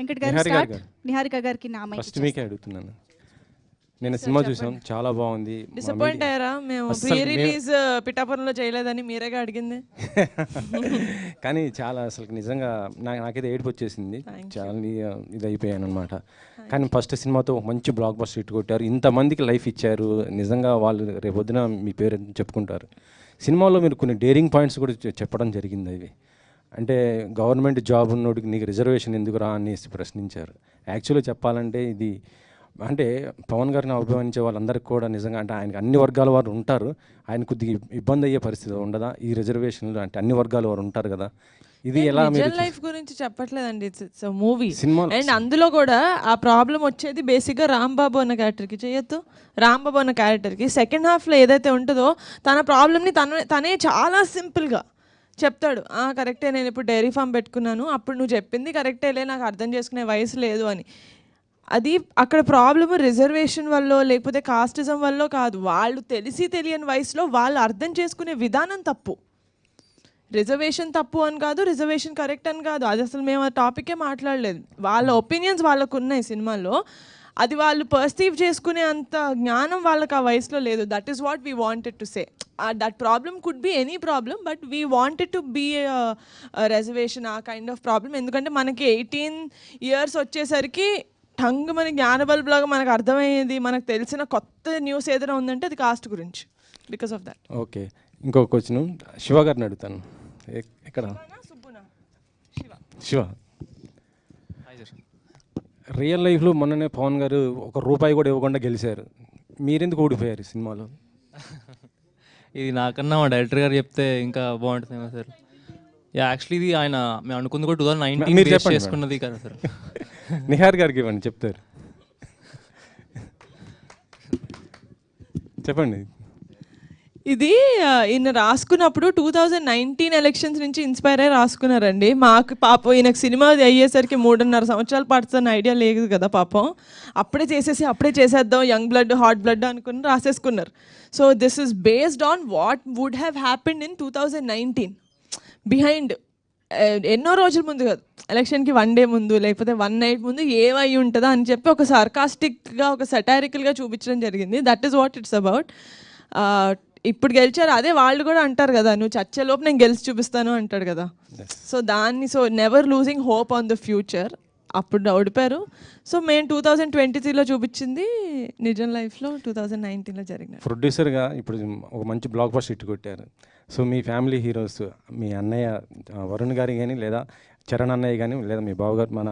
వెంకట్ గారు స్టార్ట్. నిహారిక గారికి నా మైక్ ఫస్ట్ మీకే అడుగుతున్నాను. నేను సినిమా చూసాం, చాలా బాగుంది. డిసప్పాయింట్ అయ్యారా? మేము ప్రీ రిలీజ్ పిఠాపురంలో చేయలేదని మీరేగా అడిగింది. కానీ చాలా అసలు నిజంగా నాకైతే ఏడుపు వచ్చేసింది, చాలా ఇది అయిపోయాను అనమాట. కానీ ఫస్ట్ సినిమాతో మంచి బ్లాక్ బస్టర్ హిట్ కొట్టారు, ఇంతమందికి లైఫ్ ఇచ్చారు. నిజంగా వాళ్ళు రేపొద్దున మీ పేరు చెప్పుకుంటారు. సినిమాలో మీరు కొన్ని డేరింగ్ పాయింట్స్ కూడా చెప్పడం జరిగింది. అవి అంటే గవర్నమెంట్ జాబ్ ఉన్నోడికి నీకు రిజర్వేషన్ ఎందుకు రా అనేసి ప్రశ్నించారు. యాక్చువల్గా చెప్పాలంటే ఇది అంటే పవన్ గారిని అభిమానించే వాళ్ళందరికీ కూడా నిజంగా అంటే ఆయనకి అన్ని వర్గాల వారు ఉంటారు, ఆయన కొద్దిగా ఇబ్బంది అయ్యే పరిస్థితి ఉండదా ఈ రిజర్వేషన్లు? అంటే అన్ని వర్గాల వారు ఉంటారు కదా, ఇది ఎలా? రియల్ లైఫ్ గురించి చెప్పట్లేదండి, ఇట్స్ మూవీ. అండ్ అందులో కూడా ఆ ప్రాబ్లం వచ్చేది బేసిక్గా రాంబాబు అన్న క్యారెక్టర్కి చేయొద్దు. రాంబాబు అన్న క్యారెక్టర్కి సెకండ్ హాఫ్లో ఏదైతే ఉంటుందో తన ప్రాబ్లమ్ని తనే చాలా సింపుల్గా చెప్తాడు. కరెక్టే, నేను ఇప్పుడు డైరీ ఫామ్ పెట్టుకున్నాను, అప్పుడు నువ్వు చెప్పింది కరెక్టేలే, నాకు అర్థం చేసుకునే వయసు లేదు అని. అది అక్కడ ప్రాబ్లమ్ రిజర్వేషన్ వల్ల లేకపోతే కాస్టిజం వల్ల కాదు, వాళ్ళు తెలిసి తెలియని వయసులో వాళ్ళు అర్థం చేసుకునే విధానం తప్పు. రిజర్వేషన్ తప్పు అని కాదు, రిజర్వేషన్ కరెక్ట్ అని కాదు, అది అసలు మేము ఆ టాపికే మాట్లాడలేదు. వాళ్ళ ఒపీనియన్స్ వాళ్ళకు ఉన్నాయి సినిమాలో, అది వాళ్ళు పర్సీవ్ చేసుకునే అంత జ్ఞానం వాళ్ళకి ఆ వయసులో లేదు. That is what we wanted to say. That problem could be any problem, but we wanted to be reservation a kind of problem. ఎందుకంటే మనకి 18 years వచ్చేసరికి టంగ్ మన జ్ఞానబల్బులాగా మనకు అర్థమయ్యేది, మనకు తెలిసిన కొత్త న్యూస్ ఏదైనా ఉందంటే అది కాస్ట్ గురించి. Because of that. ఓకే, ఇంకో క్వశ్చన్ శివ గారిని అడుగుతాను. ఎక్కడ శివ? రియల్ లైఫ్లో మొన్ననే పవన్ గారు ₹1 కూడా ఇవ్వకుండా గెలిచారు, మీరెందుకు ఓడిపోయారు సినిమాలో? ఇది నాకన్నా మా డైరెక్టర్ గారు చెప్తే ఇంకా బాగుంటుందేమో సార్. యాక్చువల్లీ ఇది ఆయన మేము అనుకుంది కూడా 2019 చేసుకున్నది కదా సార్. నిహార్ గారికి ఇవ్వండి, చెప్తారు. చెప్పండి. ఇది ఈయన రాసుకున్నప్పుడు 2019 ఎలక్షన్స్ నుంచి ఇన్స్పైర్ అయ్యి రాసుకున్నారండి. మాకు పాపం ఈయనకు సినిమా అయ్యేసరికి 3.5 సంవత్సరాలు పడుతున్న ఐడియా లేదు కదా పాపం. అప్పుడే చేసేద్దాం, యంగ్ బ్లడ్ హాట్ బ్లడ్ అనుకుని రాసేసుకున్నారు. So this is based on what would have happened in 2019 behind. ఎన్నో రోజుల ముందు కాదు, ఎలక్షన్కి 1 day ముందు లేకపోతే 1 night ముందు ఏమై ఉంటుందా అని చెప్పి ఒక సార్కాస్టిక్గా ఒక సటారికల్గా చూపించడం జరిగింది. That is what it's about. ఇప్పుడు గెలిచారు, అదే వాళ్ళు కూడా అంటారు కదా, నువ్వు చచ్చేలోపు నేను గెలిచి చూపిస్తాను అంటాడు కదా. So never losing hope on the future. అప్పుడు ఓడిపారు. సో మేము 2023లో చూపించింది నిజం లైఫ్లో 2019లో జరిగింది. ప్రొడ్యూసర్గా ఇప్పుడు ఒక మంచి బ్లాక్ బస్టర్ హిట్ కొట్టారు. సో మీ ఫ్యామిలీ హీరోస్, మీ అన్నయ్య వరుణ్ గారి కానీ, లేదా చరణ్ అన్నయ్య కానీ, లేదా మీ బావ గారు మన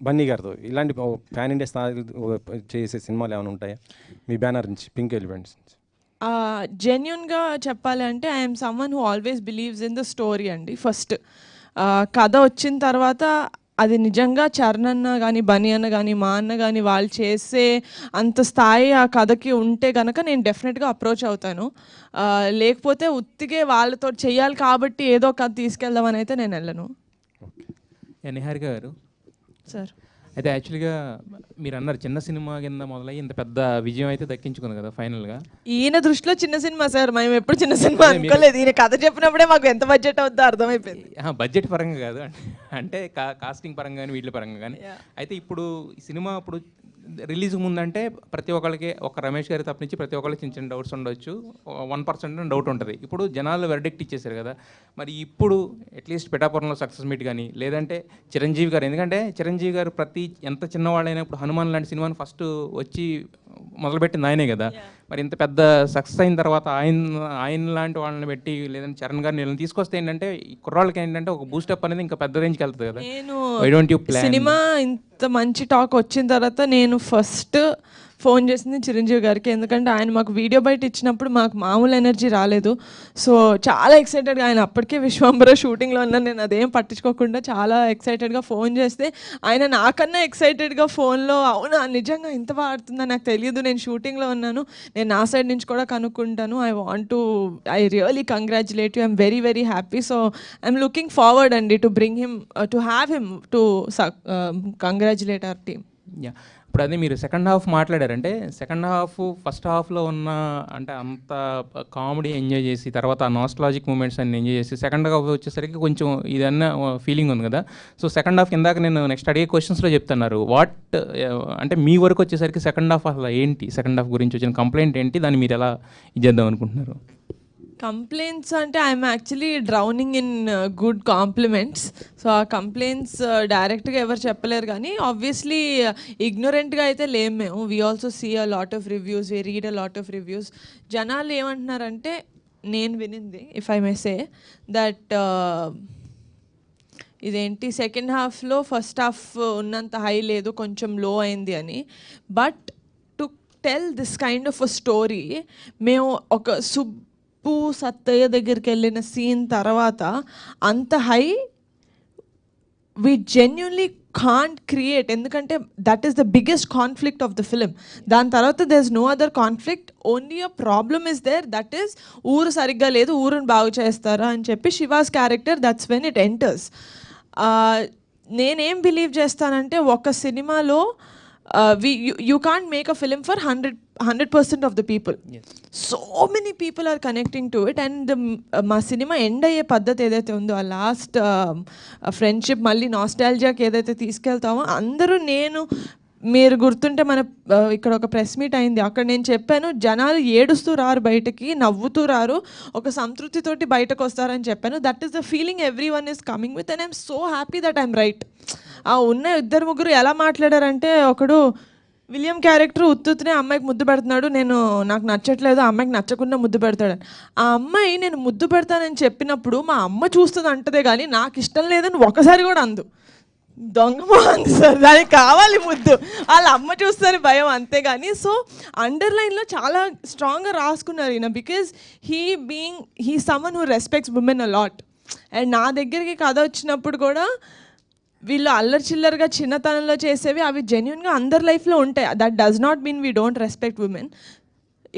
బన్నీ గారితో ఇలాంటి ప్యాన్ ఇండియా స్థాయి చేసే సినిమాలు ఏమైనా ఉంటాయా మీ బ్యానర్ నుంచి, పింక్ ఎలిఫెంట్స్ నుంచి? జెన్యున్గా చెప్పాలి అంటే I'm someone who always believes in the story అండి. ఫస్ట్ కథ వచ్చిన తర్వాత అది నిజంగా చరణ్ అన్న కానీ, బన్నీ అన్న కానీ, మా అన్న కానీ వాళ్ళు చేసే అంత స్థాయి ఆ కథకి ఉంటే కనుక నేను డెఫినెట్గా అప్రోచ్ అవుతాను. లేకపోతే ఉత్తిగే వాళ్ళతో చెయ్యాలి కాబట్టి ఏదో కథ తీసుకెళ్దామని అయితే నేను వెళ్ళను. నిహారిక గారు సార్, అయితే యాక్చువల్గా మీరు అన్నారు చిన్న సినిమా కింద మొదలయ్యి ఇంత పెద్ద విజయం అయితే దక్కించుకుంది కదా ఫైనల్గా. ఈయన దృష్టిలో చిన్న సినిమా సార్, మేము ఎప్పుడు చిన్న సినిమా అనుకోలేదు. ఈయన కథ చెప్పినప్పుడే మాకు ఎంత బడ్జెట్ అవుతుందో అర్థమైపోయింది. బడ్జెట్ పరంగా కాదు, అంటే కాస్టింగ్ పరంగా కానీ వీటి పరంగా కానీ. అయితే ఇప్పుడు ఈ సినిమా ఇప్పుడు రిలీజ్ ముందంటే ప్రతి ఒక్కరికి, ఒక రమేష్ గారి తప్పనించి ప్రతి ఒక్కరికి చిన్న చిన్న డౌట్స్ ఉండొచ్చు, 1% డౌట్ ఉంటుంది. ఇప్పుడు జనాలు వెర్డిక్ట్ ఇచ్చేసారు కదా, మరి ఇప్పుడు అట్లీస్ట్ పిఠాపురంలో సక్సెస్ మీట్ కానీ, లేదంటే చిరంజీవి గారు, ఎందుకంటే చిరంజీవి గారు ప్రతి ఎంత చిన్నవాళ్ళైనా ఇప్పుడు హనుమాన్ లాంటి సినిమాని ఫస్ట్ వచ్చి మొదలుపెట్టింది ఆయనే కదా. మరి ఇంత పెద్ద సక్సెస్ అయిన తర్వాత ఆయన లాంటి వాళ్ళని పెట్టి, లేదంటే చరణ్ గారిని వీళ్ళని తీసుకొస్తే ఏంటంటే ఈ కుర్రాళ్ళకి ఏంటంటే ఒక బూస్టప్ అనేది ఇంకా పెద్ద రేంజ్కి వెళ్తుంది కదా. నేను సినిమా ఇంత మంచి టాక్ వచ్చిన తర్వాత నేను ఫస్ట్ ఫోన్ చేసింది చిరంజీవి గారికి. ఎందుకంటే ఆయన మాకు వీడియో బయట ఇచ్చినప్పుడు మాకు మామూలు ఎనర్జీ రాలేదు. సో చాలా ఎక్సైటెడ్గా, ఆయన అప్పటికే విశ్వంబర షూటింగ్లో ఉన్నాను, నేను అదేం పట్టించుకోకుండా చాలా ఎక్సైటెడ్గా ఫోన్ చేస్తే ఆయన నాకన్నా ఎక్సైటెడ్గా ఫోన్లో అవునా నిజంగా ఇంత బాగా ఆడుతుందా నాకు తెలియదు, నేను షూటింగ్లో ఉన్నాను, నేను నా సైడ్ నుంచి కూడా కనుక్కుంటాను, I really congratulate you, I'm very very happy. So I'm looking forward అండి to bring him, to have him to congratulate our team. Yeah, ఇప్పుడు అదే మీరు సెకండ్ హాఫ్ మాట్లాడారంటే సెకండ్ హాఫ్ ఫస్ట్ హాఫ్లో ఉన్న అంటే అంత కామెడీ ఎంజాయ్ చేసి తర్వాత ఆ నాస్టాలజిక్ మూమెంట్స్ అన్ని ఎంజాయ్ చేసి సెకండ్ హాఫ్ వచ్చేసరికి కొంచెం ఇదన్న ఫీలింగ్ ఉంది కదా. సో సెకండ్ హాఫ్ ఇందాక నేను నెక్స్ట్ అడిగే క్వశ్చన్స్లో చెప్తున్నారు వాట్ అంటే మీ వరకు వచ్చేసరికి సెకండ్ హాఫ్ అసలు ఏంటి, సెకండ్ హాఫ్ గురించి వచ్చిన కంప్లైంట్ ఏంటి, దాన్ని మీరు ఎలా ఇది చేద్దాం అనుకుంటున్నారు? కంప్లైంట్స్ అంటే I'm actually drowning in good compliments. So ఆ కంప్లైంట్స్ డైరెక్ట్గా ఎవరు చెప్పలేరు, కానీ ఆబ్వియస్లీ ఇగ్నోరెంట్గా అయితే లేము మేము. We also see a lot of reviews, we read a lot of reviews. జనాలు ఏమంటున్నారంటే, నేను వినింది if I may say that ఇదేంటి సెకండ్ హాఫ్లో ఫస్ట్ హాఫ్ ఉన్నంత హై లేదు, కొంచెం లో అయింది అని. But to tell this kind of a story, మేము ఒక సుబ్బు సత్తయ్య దగ్గరికి వెళ్ళిన సీన్ తర్వాత అంత high we genuinely can't create, ఎందుకంటే that is the biggest conflict of the film. దాని తర్వాత there's no other conflict, only a problem is there, that is ఊరు సరిగ్గా లేదు, ఊరుని బాగు చేస్తారా అని చెప్పి she was character, that's when it enters. నేనేం బిలీవ్ చేస్తానంటే ఒక సినిమాలో you can't make a film for 100% of the people. Yes. So many people are connecting to it, and మా సినిమా ఎండ్ అయ్యే పద్ధతి ఏదైతే ఉందో, ఆ లాస్ట్ ఫ్రెండ్షిప్ మళ్ళీ నాస్టాల్జియాకి ఏదైతే తీసుకెళ్తామో, అందరూ మీరు గుర్తుంటే మన ఇక్కడ ఒక ప్రెస్ మీట్ అయింది, అక్కడ నేను చెప్పాను జనాలు ఏడుస్తూ రారు బయటకి, నవ్వుతూ రారు, ఒక సంతృప్తితోటి బయటకు వస్తారని చెప్పాను. That is the feeling every one is coming with, and I'm so happy that I'm right. ఆ ఉన్న ఇద్దరు ముగ్గురు ఎలా మాట్లాడారంటే, ఒకడు విలియం క్యారెక్టర్ ఉత్తునే అమ్మాయికి ముద్దు పెడుతున్నాడు, నాకు నచ్చట్లేదు, ఆ అమ్మాయికి నచ్చకుండా ముద్దు పెడతాడని. ఆ అమ్మాయి నేను ముద్దు పెడతానని చెప్పినప్పుడు మా అమ్మ చూస్తుంది అంటదే కానీ నాకు ఇష్టం లేదని ఒకసారి కూడా అందు. దొంగమోహన్ సార్, దానికి కావాలి ముద్దు, వాళ్ళ అమ్మ చూస్తుంది భయం, అంతేగాని. సో అండర్లైన్లో చాలా స్ట్రాంగ్గా రాసుకున్నారు ఈయన, because he someone who respects women a lot. And నా దగ్గరికి కథ వచ్చినప్పుడు కూడా వీళ్ళు అల్లరి చిల్లరగా చిన్నతనంలో చేసేవి అవి జెన్యున్గా అందరి లైఫ్లో ఉంటాయి. That does not mean we don't respect women,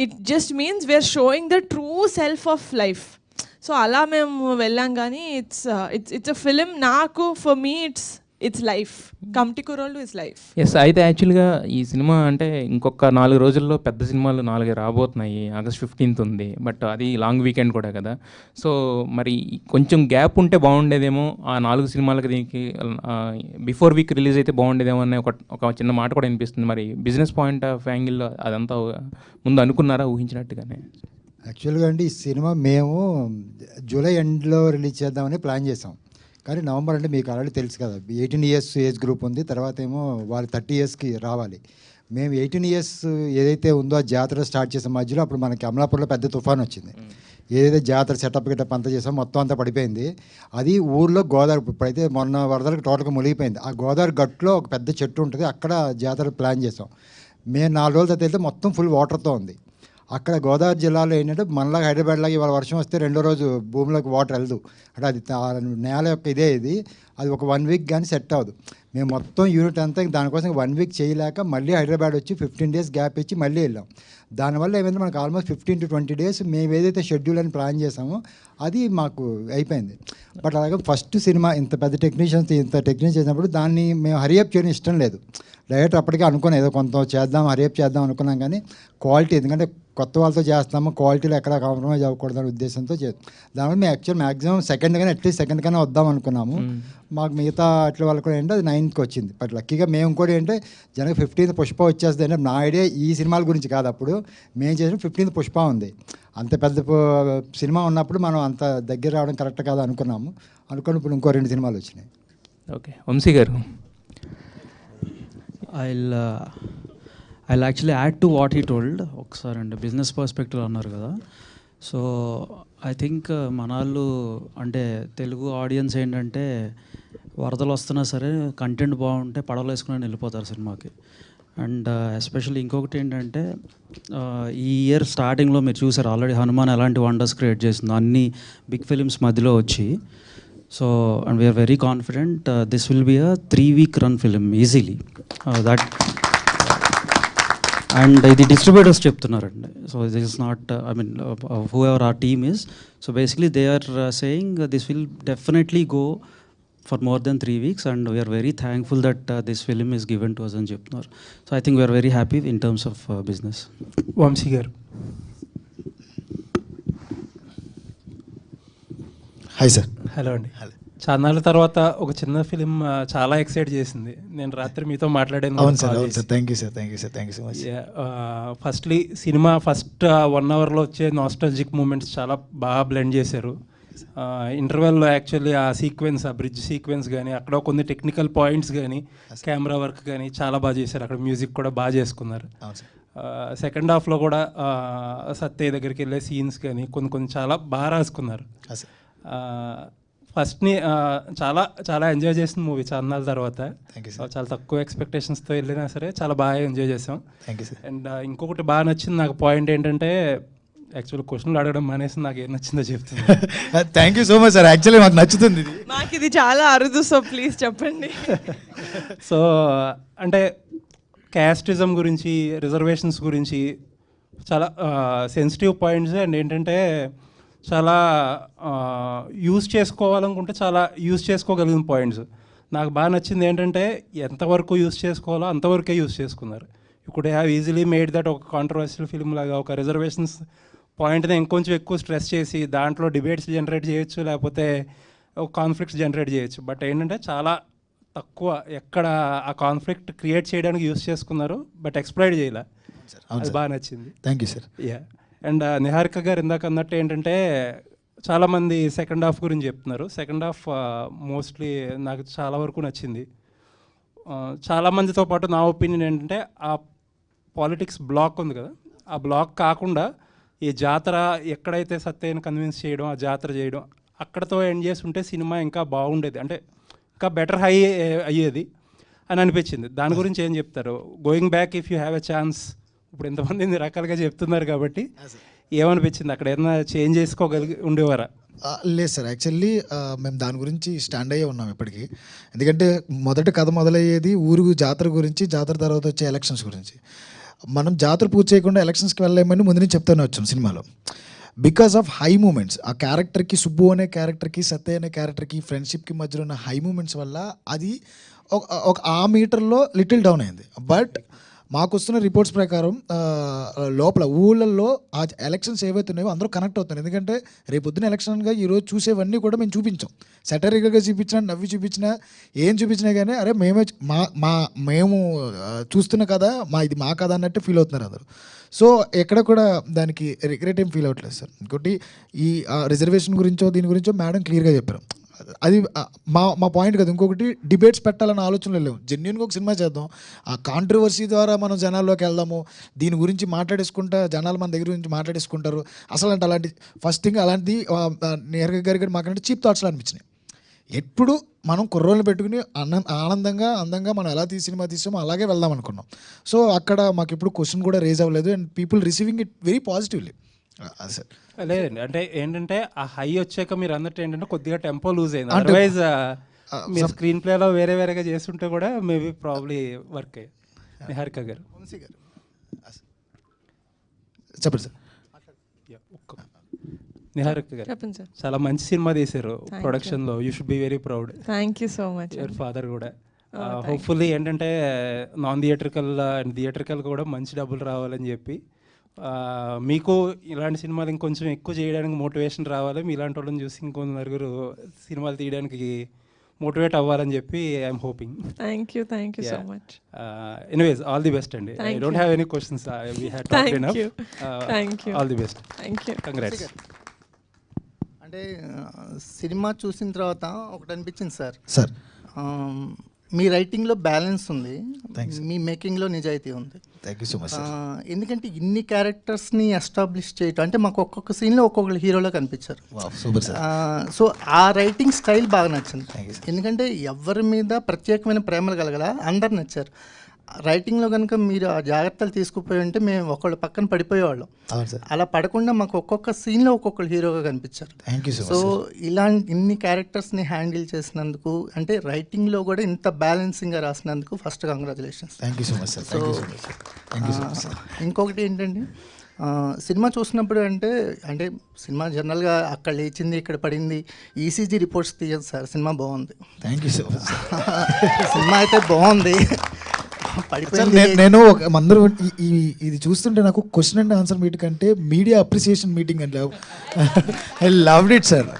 it just means we are showing the true self of life. So అలా మేము వెళ్ళాం, కానీ ఇట్స్ అ ఫిలిం. నాకు for me it's life, Committee Kurrollu it's life. Yes, అయితే యాక్చువల్గా ఈ సినిమా అంటే ఇంకొక 4 రోజుల్లో పెద్ద సినిమాలు 4 రాబోతున్నాయి. August 15th ఉంది, బట్ అది లాంగ్ వీకెండ్ కూడా కదా. సో మరి కొంచెం గ్యాప్ ఉంటే బాగుండేదేమో, ఆ 4 సినిమాలకి దీనికి బిఫోర్ వీక్ రిలీజ్ అయితే బాగుండేదేమో అనే ఒక చిన్న మాట కూడా అనిపిస్తుంది. మరి బిజినెస్ పాయింట్ ఆఫ్ యాంగిల్లో అదంతా ముందు అనుకున్నారా, ఊహించినట్టుగానే? యాక్చువల్గా అండి ఈ సినిమా మేము జూలై ఎండ్లో రిలీజ్ చేద్దామని ప్లాన్ చేసాం, కానీ నవంబర్ అంటే మీకు ఆల్రెడీ తెలుసు కదా, 18 years ఏజ్ గ్రూప్ ఉంది, తర్వాత ఏమో వాళ్ళు 30 yearsకి రావాలి. మేము 18 years ఏదైతే ఉందో ఆ జాతర స్టార్ట్ చేసే మధ్యలో అప్పుడు మనకి అమలాపూర్లో పెద్ద తుఫాన్ వచ్చింది. ఏదైతే జాతర సెటప్ గిటప్ అంతా చేసామో మొత్తం అంతా పడిపోయింది. అది ఊర్లో గోదావరి, ఇప్పుడైతే మొన్న వరదలకు టోటల్గా మునిగిపోయింది. ఆ గోదావరి గట్టులో ఒక పెద్ద చెట్టు ఉంటుంది, అక్కడ జాతర ప్లాన్ చేసాం. మేము 4 రోజుల తర్వాత వెళ్తే మొత్తం ఫుల్ వాటర్తో ఉంది. అక్కడ గోదావరి జిల్లాలో ఏంటంటే మనలాగా హైదరాబాద్లాగా ఇవాళ వర్షం వస్తే రెండో రోజు భూమిలోకి వాటర్ వెళ్దు, అంటే అది నేల యొక్క ఇది అది ఒక 1 week కానీ సెట్ అవ్వదు. మేము మొత్తం యూనిట్ అంతా దానికోసం 1 week చేయలేక మళ్ళీ హైదరాబాద్ వచ్చి 15 days గ్యాప్ ఇచ్చి మళ్ళీ వెళ్ళాం. దానివల్ల ఏమైంది, మనకు ఆల్మోస్ట్ 15 to 20 days మేము ఏదైతే షెడ్యూల్ అని ప్లాన్ చేసామో అది మాకు అయిపోయింది. బట్ అలాగే ఫస్ట్ సినిమా ఇంత పెద్ద టెక్నీషియన్స్ చేసినప్పుడు దాన్ని మేము హరియప్ చేయడం ఇష్టం లేదు. డైరెక్టర్ అప్పటికే అనుకున్నాం ఏదో కొంత చేద్దాం, హరియప్ చేద్దాం అనుకున్నాం, కానీ క్వాలిటీ, ఎందుకంటే కొత్త వాళ్ళతో చేస్తాము, క్వాలిటీలో ఎక్కడ కాంప్రమైజ్ అవ్వకూడదనే ఉద్దేశంతో దానివల్ల మేము యాక్చువల్ మ్యాక్సిమం అట్లీస్ట్ సెకండ్ కన్నా వద్దాం అనుకున్నాము. మాకు మిగతా అట్లా వాళ్ళు కూడా ఏంటంటే అది 9th వచ్చింది. బట్ లక్కీగా మేము కూడా ఏంటంటే జనకి 15th పుష్ప వచ్చేస్తుంది. అంటే నా ఐడియా ఈ సినిమాల గురించి కాదు, అప్పుడు మేము చేసిన 15th పుష్ప ఉంది. అంత పెద్ద సినిమా ఉన్నప్పుడు మనం అంత దగ్గర రావడం కరెక్ట్ కాదు అనుకున్నాము. ఇప్పుడు ఇంకో 2 సినిమాలు వచ్చినాయి. ఓకే, వంశీ గారు. I'll actually add to what he told. ఒకసారి అంటే బిజినెస్ పర్స్పెక్టివ్ అన్నారు కదా. సో ఐ థింక్ మనాళ్ళు అంటే తెలుగు ఆడియన్స్ ఏంటంటే వరదలు వస్తున్నా సరే కంటెంట్ బాగుంటే పడవలు వేసుకుని వెళ్ళిపోతారు సినిమాకి. అండ్ ఎస్పెషల్లీ ఇంకొకటి ఏంటంటే ఈ ఇయర్ స్టార్టింగ్లో మీరు చూసారు ఆల్రెడీ హనుమాన్ ఎలాంటి వండర్స్ క్రియేట్ చేసిందో అన్ని బిగ్ ఫిలిమ్స్ మధ్యలో వచ్చి. So and we are very confident this will be a 3-week run film easily. That and ఇది డిస్ట్రిబ్యూటర్స్ చెప్తున్నారండి. So this is not whoever our team is. So basically they are saying this will definitely go for more than 3 weeks, and we are very thankful that this film is given to us అని చెప్తున్నారు. So I think we are very happy in terms of business. Vamsi గారు. Hi sir. Hello అండి. చాన్నాళ్ళ తర్వాత ఒక చిన్న film చాలా excite చేసింది. నేను రాత్రి మీతో మాట్లాడాను. అవును సార్, అవును sir. Thank you sir, thank you sir, thank you so much. Firstly cinema first 1 అవర్లో వచ్చే నాస్టాలజిక్ మూమెంట్స్ చాలా బాగా బ్లెండ్ చేశారు. ఇంటర్వెల్లో యాక్చువల్లీ ఆ సీక్వెన్స్, ఆ బ్రిడ్జ్ సీక్వెన్స్ కానీ, అక్కడ కొన్ని టెక్నికల్ పాయింట్స్ కానీ, కెమెరా వర్క్ కానీ చాలా బాగా చేశారు. అక్కడ మ్యూజిక్ కూడా బాగా చేసుకున్నారు. సెకండ్ హాఫ్లో కూడా సత్య దగ్గరికి వెళ్ళే సీన్స్ కానీ కొన్ని చాలా బాగా రాసుకున్నారు. ఫస్ట్ని చాలా చాలా ఎంజాయ్ చేసిన మూవీ చాన్నాళ్ళ తర్వాత. చాలా తక్కువ ఎక్స్పెక్టేషన్స్తో వెళ్ళినా సరే చాలా బాగా ఎంజాయ్ చేసాం. అండ్ ఇంకొకటి బాగా నచ్చింది నాకు పాయింట్ ఏంటంటే, యాక్చువల్లీ క్వశ్చన్లు అడగడం మానేసి నాకు ఏం నచ్చిందో చెప్తుంది. Thank you so much sir. Actually మాకు నచ్చుతుంది, మాకు ఇది చాలా అరుదు. సో ప్లీజ్ చెప్పండి. సో అంటే క్యాస్టిజం గురించి, రిజర్వేషన్స్ గురించి చాలా సెన్సిటివ్ పాయింట్స్. అండ్ ఏంటంటే చాలా యూజ్ చేసుకోవాలనుకుంటే చాలా యూజ్ చేసుకోగలిగిన పాయింట్స్. నాకు బాగా నచ్చింది ఏంటంటే ఎంతవరకు యూజ్ చేసుకోవాలో అంతవరకే యూజ్ చేసుకున్నారు. ఇప్పుడు హ్యావ్ ఈజీలీ మేడ్ దట్ ఒక కాంట్రవర్షియల్ ఫిల్మ్ లాగా ఒక రిజర్వేషన్స్ పాయింట్ని ఇంకొంచెం ఎక్కువ స్ట్రెస్ చేసి దాంట్లో డిబేట్స్ జనరేట్ చేయొచ్చు, లేకపోతే ఒక కాన్ఫ్లిక్ట్స్ జనరేట్ చేయొచ్చు. బట్ ఏంటంటే చాలా తక్కువ ఎక్కడ ఆ కాన్ఫ్లిక్ట్ క్రియేట్ చేయడానికి యూజ్ చేసుకున్నారు, బట్ ఎక్స్ప్లాయిట్ చేయలే. అది బాగా నచ్చింది. Thank you sir. Yeah. And Niharika గారు ఇందాక అన్నట్టు ఏంటంటే చాలామంది సెకండ్ హాఫ్ గురించి చెప్తున్నారు. సెకండ్ హాఫ్ మోస్ట్లీ నాకు చాలా వరకు నచ్చింది. చాలామందితో పాటు నా ఒపీనియన్ ఏంటంటే ఆ పాలిటిక్స్ బ్లాక్ ఉంది కదా, ఆ బ్లాక్ కాకుండా ఈ జాతర ఎక్కడైతే సత్యని కన్విన్స్ చేయడం, ఆ జాతర చేయడం అక్కడతో ఎండ్ చేసి ఉంటే సినిమా ఇంకా బాగుండేది, అంటే ఇంకా బెటర్ హై అయ్యేది అని అనిపించింది. దాని గురించి ఏం చెప్తారు? Going back if you have a chance. ఇప్పుడు ఎంతమంది ఇన్ని రకాలుగా చెప్తున్నారు కాబట్టి ఏమనిపించింది? అక్కడ ఏదైనా చేంజ్ చేసుకోగలిగి ఉండేవారా? లేదు సార్, యాక్చువల్లీ మేము దాని గురించి స్టాండ్ అయ్యే ఉన్నాం ఇప్పటికీ. ఎందుకంటే మొదటి కథ మొదలయ్యేది ఊరు జాతర గురించి, జాతర తర్వాత వచ్చే ఎలక్షన్స్ గురించి. మనం జాతర పూర్తి చేయకుండా ఎలక్షన్స్కి వెళ్ళలేమని ముందు నుంచి చెప్తూనే వచ్చాం సినిమాలో. బికాస్ ఆఫ్ హై మూమెంట్స్, ఆ క్యారెక్టర్కి, సుబ్బు అనే క్యారెక్టర్కి, సత్య అనే క్యారెక్టర్కి, ఫ్రెండ్షిప్కి మధ్యలో ఉన్న హై మూమెంట్స్ వల్ల అది ఒక ఆ మీటర్లో లిటిల్ డౌన్ అయింది. బట్ మాకు వస్తున్న రిపోర్ట్స్ ప్రకారం లోపల ఊళ్ళల్లో ఆ ఎలక్షన్స్ ఏవైతే ఉన్నాయో అందరూ కనెక్ట్ అవుతున్నారు. ఎందుకంటే రేపొద్దున ఎలక్షన్గా ఈరోజు చూసేవన్నీ కూడా మేము చూపించాం. సెటరికల్గా చూపించినా, నవ్వి చూపించినా, ఏం చూపించినా కానీ అరే మేము చూస్తున్న కదా, ఇది మా కథ అన్నట్టు ఫీల్ అవుతున్నారు అందరూ. సో ఎక్కడ కూడా దానికి రిగ్రెట్ ఏం ఫీల్ అవ్వట్లేదు సార్. ఇంకోటి ఈ రిజర్వేషన్ గురించో దీని గురించో మేడం క్లియర్గా చెప్పారు. అది మా పాయింట్ కదా. ఇంకొకటి డిబేట్స్ పెట్టాలన్న ఆలోచనలు లేవు. జెన్యున్గా ఒక సినిమా చేద్దాం, ఆ కాంట్రవర్సీ ద్వారా మనం జనాల్లోకి వెళ్దాము, దీని గురించి మాట్లాడేసుకుంటా జనాలు మన దగ్గర గురించి మాట్లాడేసుకుంటారు. అసలు అంటే అలాంటి ఫస్ట్ థింగ్ అలాంటిది నేరుగా గారి మాకంటే చీప్ థాట్స్లో అనిపించినాయి. ఎప్పుడు మనం కుర్రోళ్ళని పెట్టుకుని ఆనందంగా అందంగా మనం ఎలా సినిమా తీసామో అలాగే వెళ్దాం అనుకున్నాం. సో అక్కడ మాకు ఇప్పుడు క్వశ్చన్ కూడా రేజ్ అవ్వలేదు. And people receiving it very positively. Sir లేదండి, అంటే ఏంటంటే ఆ హై వచ్చాక మీరు అన్నట్టు ఏంటంటే కొద్దిగా టెంపో లూజ్ అయింది. అదర్వైజ్ మీరు స్క్రీన్ ప్లేలో వేరేగా చేస్తుంటే కూడా మేబీ ప్రాబ్లీ వర్క్ అయ్యాయి. నిహారిక గారు చెప్పండి సార్. నిహారిక గారు చెప్పండి సార్. చాలా మంచి సినిమా తీశారు ప్రొడక్షన్లో. You should be very proud. Thank you so much. Your father కూడా హోప్ఫుల్లీ ఏంటంటే నాన్ థియేట్రికల్ అండ్ థియేట్రికల్ కూడా మంచి డబ్బులు రావాలని చెప్పి మీకు ఇలాంటి సినిమాలు ఇంకొంచెం ఎక్కువ చేయడానికి మోటివేషన్ రావాలి. మీ ఇలాంటి వాళ్ళని చూసి ఇంకొంత నలుగురు సినిమాలు తీయడానికి మోటివేట్ అవ్వాలని చెప్పి I'm hoping. Thank you so much. Anyways all the best అండి. I don't have any questions. We had talked enough. All the best. Congrats. అంటే సినిమా చూసిన తర్వాత ఒకటి అనిపించింది సార్, మీ రైటింగ్లో బ్యాలెన్స్ ఉంది, మీ మేకింగ్లో నిజాయితీ ఉంది. Thank you so much. ఎందుకంటే ఇన్ని క్యారెక్టర్స్ని ఎస్టాబ్లిష్ చేయటం అంటే మాకు ఒక్కొక్క సీన్లో ఒక్కొక్కరు హీరోలో కనిపించారు. Super sir. సో ఆ రైటింగ్ స్టైల్ బాగా నచ్చింది. ఎందుకంటే ఎవరి మీద ప్రత్యేకమైన ప్రేమలు కలగల, అందరు నచ్చారు. రైటింగ్లో కనుక మీరు ఆ జాగ్రత్తలు తీసుకుపోయి ఉంటే మేము ఒకళ్ళు పక్కన పడిపోయేవాళ్ళం. అలా పడకుండా మాకు ఒక్కొక్క సీన్లో ఒక్కొక్కరు హీరోగా కనిపించారు. సో ఇలాంటి ఇన్ని క్యారెక్టర్స్ని హ్యాండిల్ చేసినందుకు, అంటే రైటింగ్లో కూడా ఇంత బ్యాలెన్సింగ్గా రాసినందుకు first congratulations. Thank you so much sir. So ఇంకొకటి ఏంటంటే సినిమా చూసినప్పుడు అంటే సినిమా జనరల్గా అక్కడ లేచింది ఇక్కడ పడింది ఈసీజీ రిపోర్ట్స్ తీయదు సార్. సినిమా బాగుంది. Thank you so much. Cinema అయితే బాగుంది. నేను అందరూ ఇది చూస్తుంటే నాకు క్వశ్చన్ అండ్ ఆన్సర్ మీటింగ్ కంటే media appreciation meeting and I loved it sir.